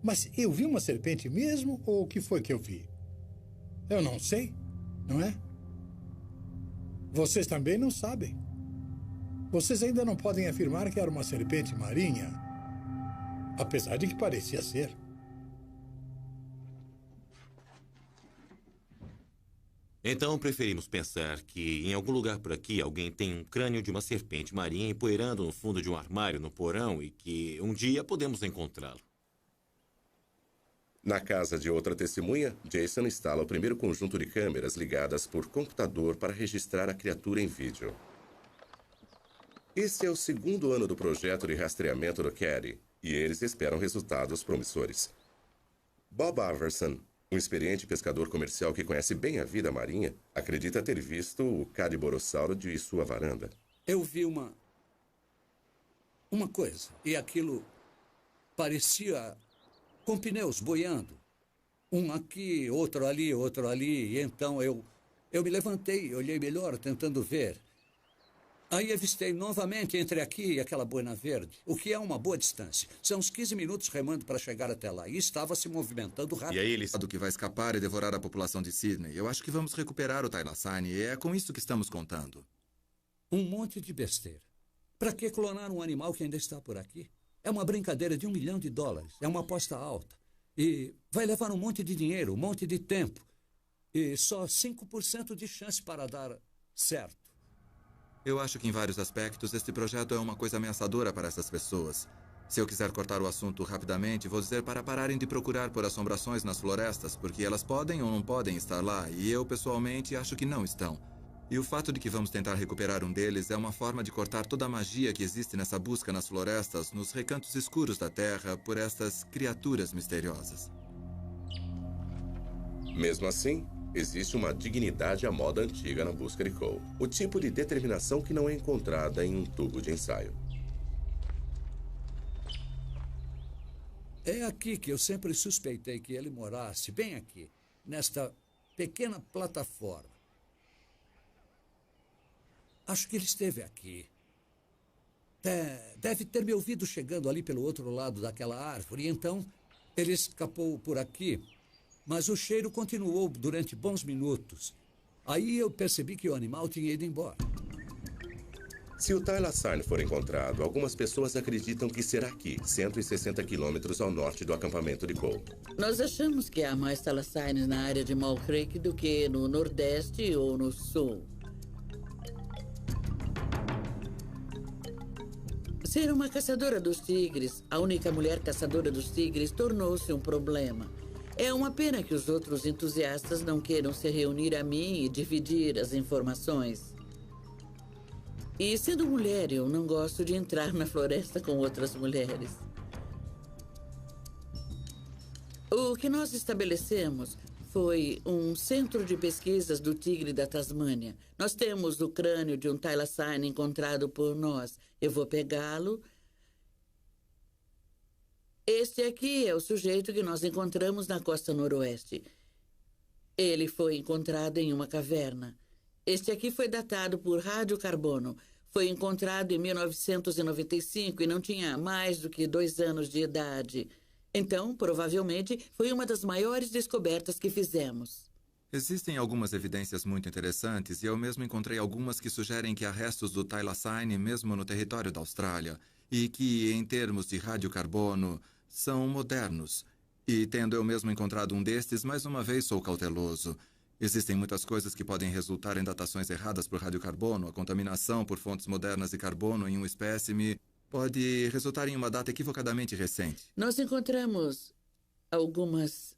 Mas eu vi uma serpente mesmo ou o que foi que eu vi? Eu não sei, não é? Vocês também não sabem. Vocês ainda não podem afirmar que era uma serpente marinha, apesar de que parecia ser. Então preferimos pensar que em algum lugar por aqui alguém tem um crânio de uma serpente marinha empoeirando no fundo de um armário no porão e que um dia podemos encontrá-lo. Na casa de outra testemunha, Jason instala o primeiro conjunto de câmeras ligadas por computador para registrar a criatura em vídeo. Esse é o segundo ano do projeto de rastreamento do Caddy, e eles esperam resultados promissores. Bob Arverson, um experiente pescador comercial que conhece bem a vida marinha, acredita ter visto o cadiborossauro de sua varanda. Eu vi uma coisa, e aquilo parecia com pneus boiando. Um aqui, outro ali, e então eu me levantei, olhei melhor, tentando ver. Aí avistei novamente entre aqui e aquela boina verde, o que é uma boa distância. São uns 15 minutos remando para chegar até lá, e estava se movimentando rápido. E aí ele sabe que vai escapar e devorar a população de Sydney. Eu acho que vamos recuperar o Thylacine, e é com isso que estamos contando. Um monte de besteira. Para que clonar um animal que ainda está por aqui? É uma brincadeira de $1 milhão. É uma aposta alta. E vai levar um monte de dinheiro, um monte de tempo. E só 5% de chance para dar certo. Eu acho que em vários aspectos este projeto é uma coisa ameaçadora para essas pessoas. Se eu quiser cortar o assunto rapidamente, vou dizer para pararem de procurar por assombrações nas florestas, porque elas podem ou não podem estar lá, e eu pessoalmente acho que não estão. E o fato de que vamos tentar recuperar um deles é uma forma de cortar toda a magia que existe nessa busca nas florestas, nos recantos escuros da Terra, por estas criaturas misteriosas. Mesmo assim, existe uma dignidade à moda antiga na busca de Cole. O tipo de determinação que não é encontrada em um tubo de ensaio. É aqui que eu sempre suspeitei que ele morasse, bem aqui, nesta pequena plataforma. Acho que ele esteve aqui. Deve ter me ouvido chegando ali pelo outro lado daquela árvore, e então ele escapou por aqui. Mas o cheiro continuou durante bons minutos. Aí eu percebi que o animal tinha ido embora. Se o Thylacine for encontrado, algumas pessoas acreditam que será aqui, 160 quilômetros ao norte do acampamento de Cole. Nós achamos que há mais Thylacines na área de Mole Creek do que no Nordeste ou no Sul. Ser uma caçadora dos tigres, a única mulher caçadora dos tigres, tornou-se um problema. É uma pena que os outros entusiastas não queiram se reunir a mim e dividir as informações. E sendo mulher, eu não gosto de entrar na floresta com outras mulheres. O que nós estabelecemos foi um centro de pesquisas do tigre da Tasmânia. Nós temos o crânio de um Thylacine encontrado por nós. Eu vou pegá-lo. Este aqui é o sujeito que nós encontramos na costa noroeste. Ele foi encontrado em uma caverna. Este aqui foi datado por radiocarbono. Foi encontrado em 1995 e não tinha mais do que 2 anos de idade. Então, provavelmente, foi uma das maiores descobertas que fizemos. Existem algumas evidências muito interessantes e eu mesmo encontrei algumas que sugerem que há restos do Thylacine mesmo no território da Austrália e que, em termos de radiocarbono, são modernos. E tendo eu mesmo encontrado um destes, mais uma vez sou cauteloso. Existem muitas coisas que podem resultar em datações erradas por radiocarbono. A contaminação por fontes modernas de carbono em um espécime pode resultar em uma data equivocadamente recente. Nós encontramos algumas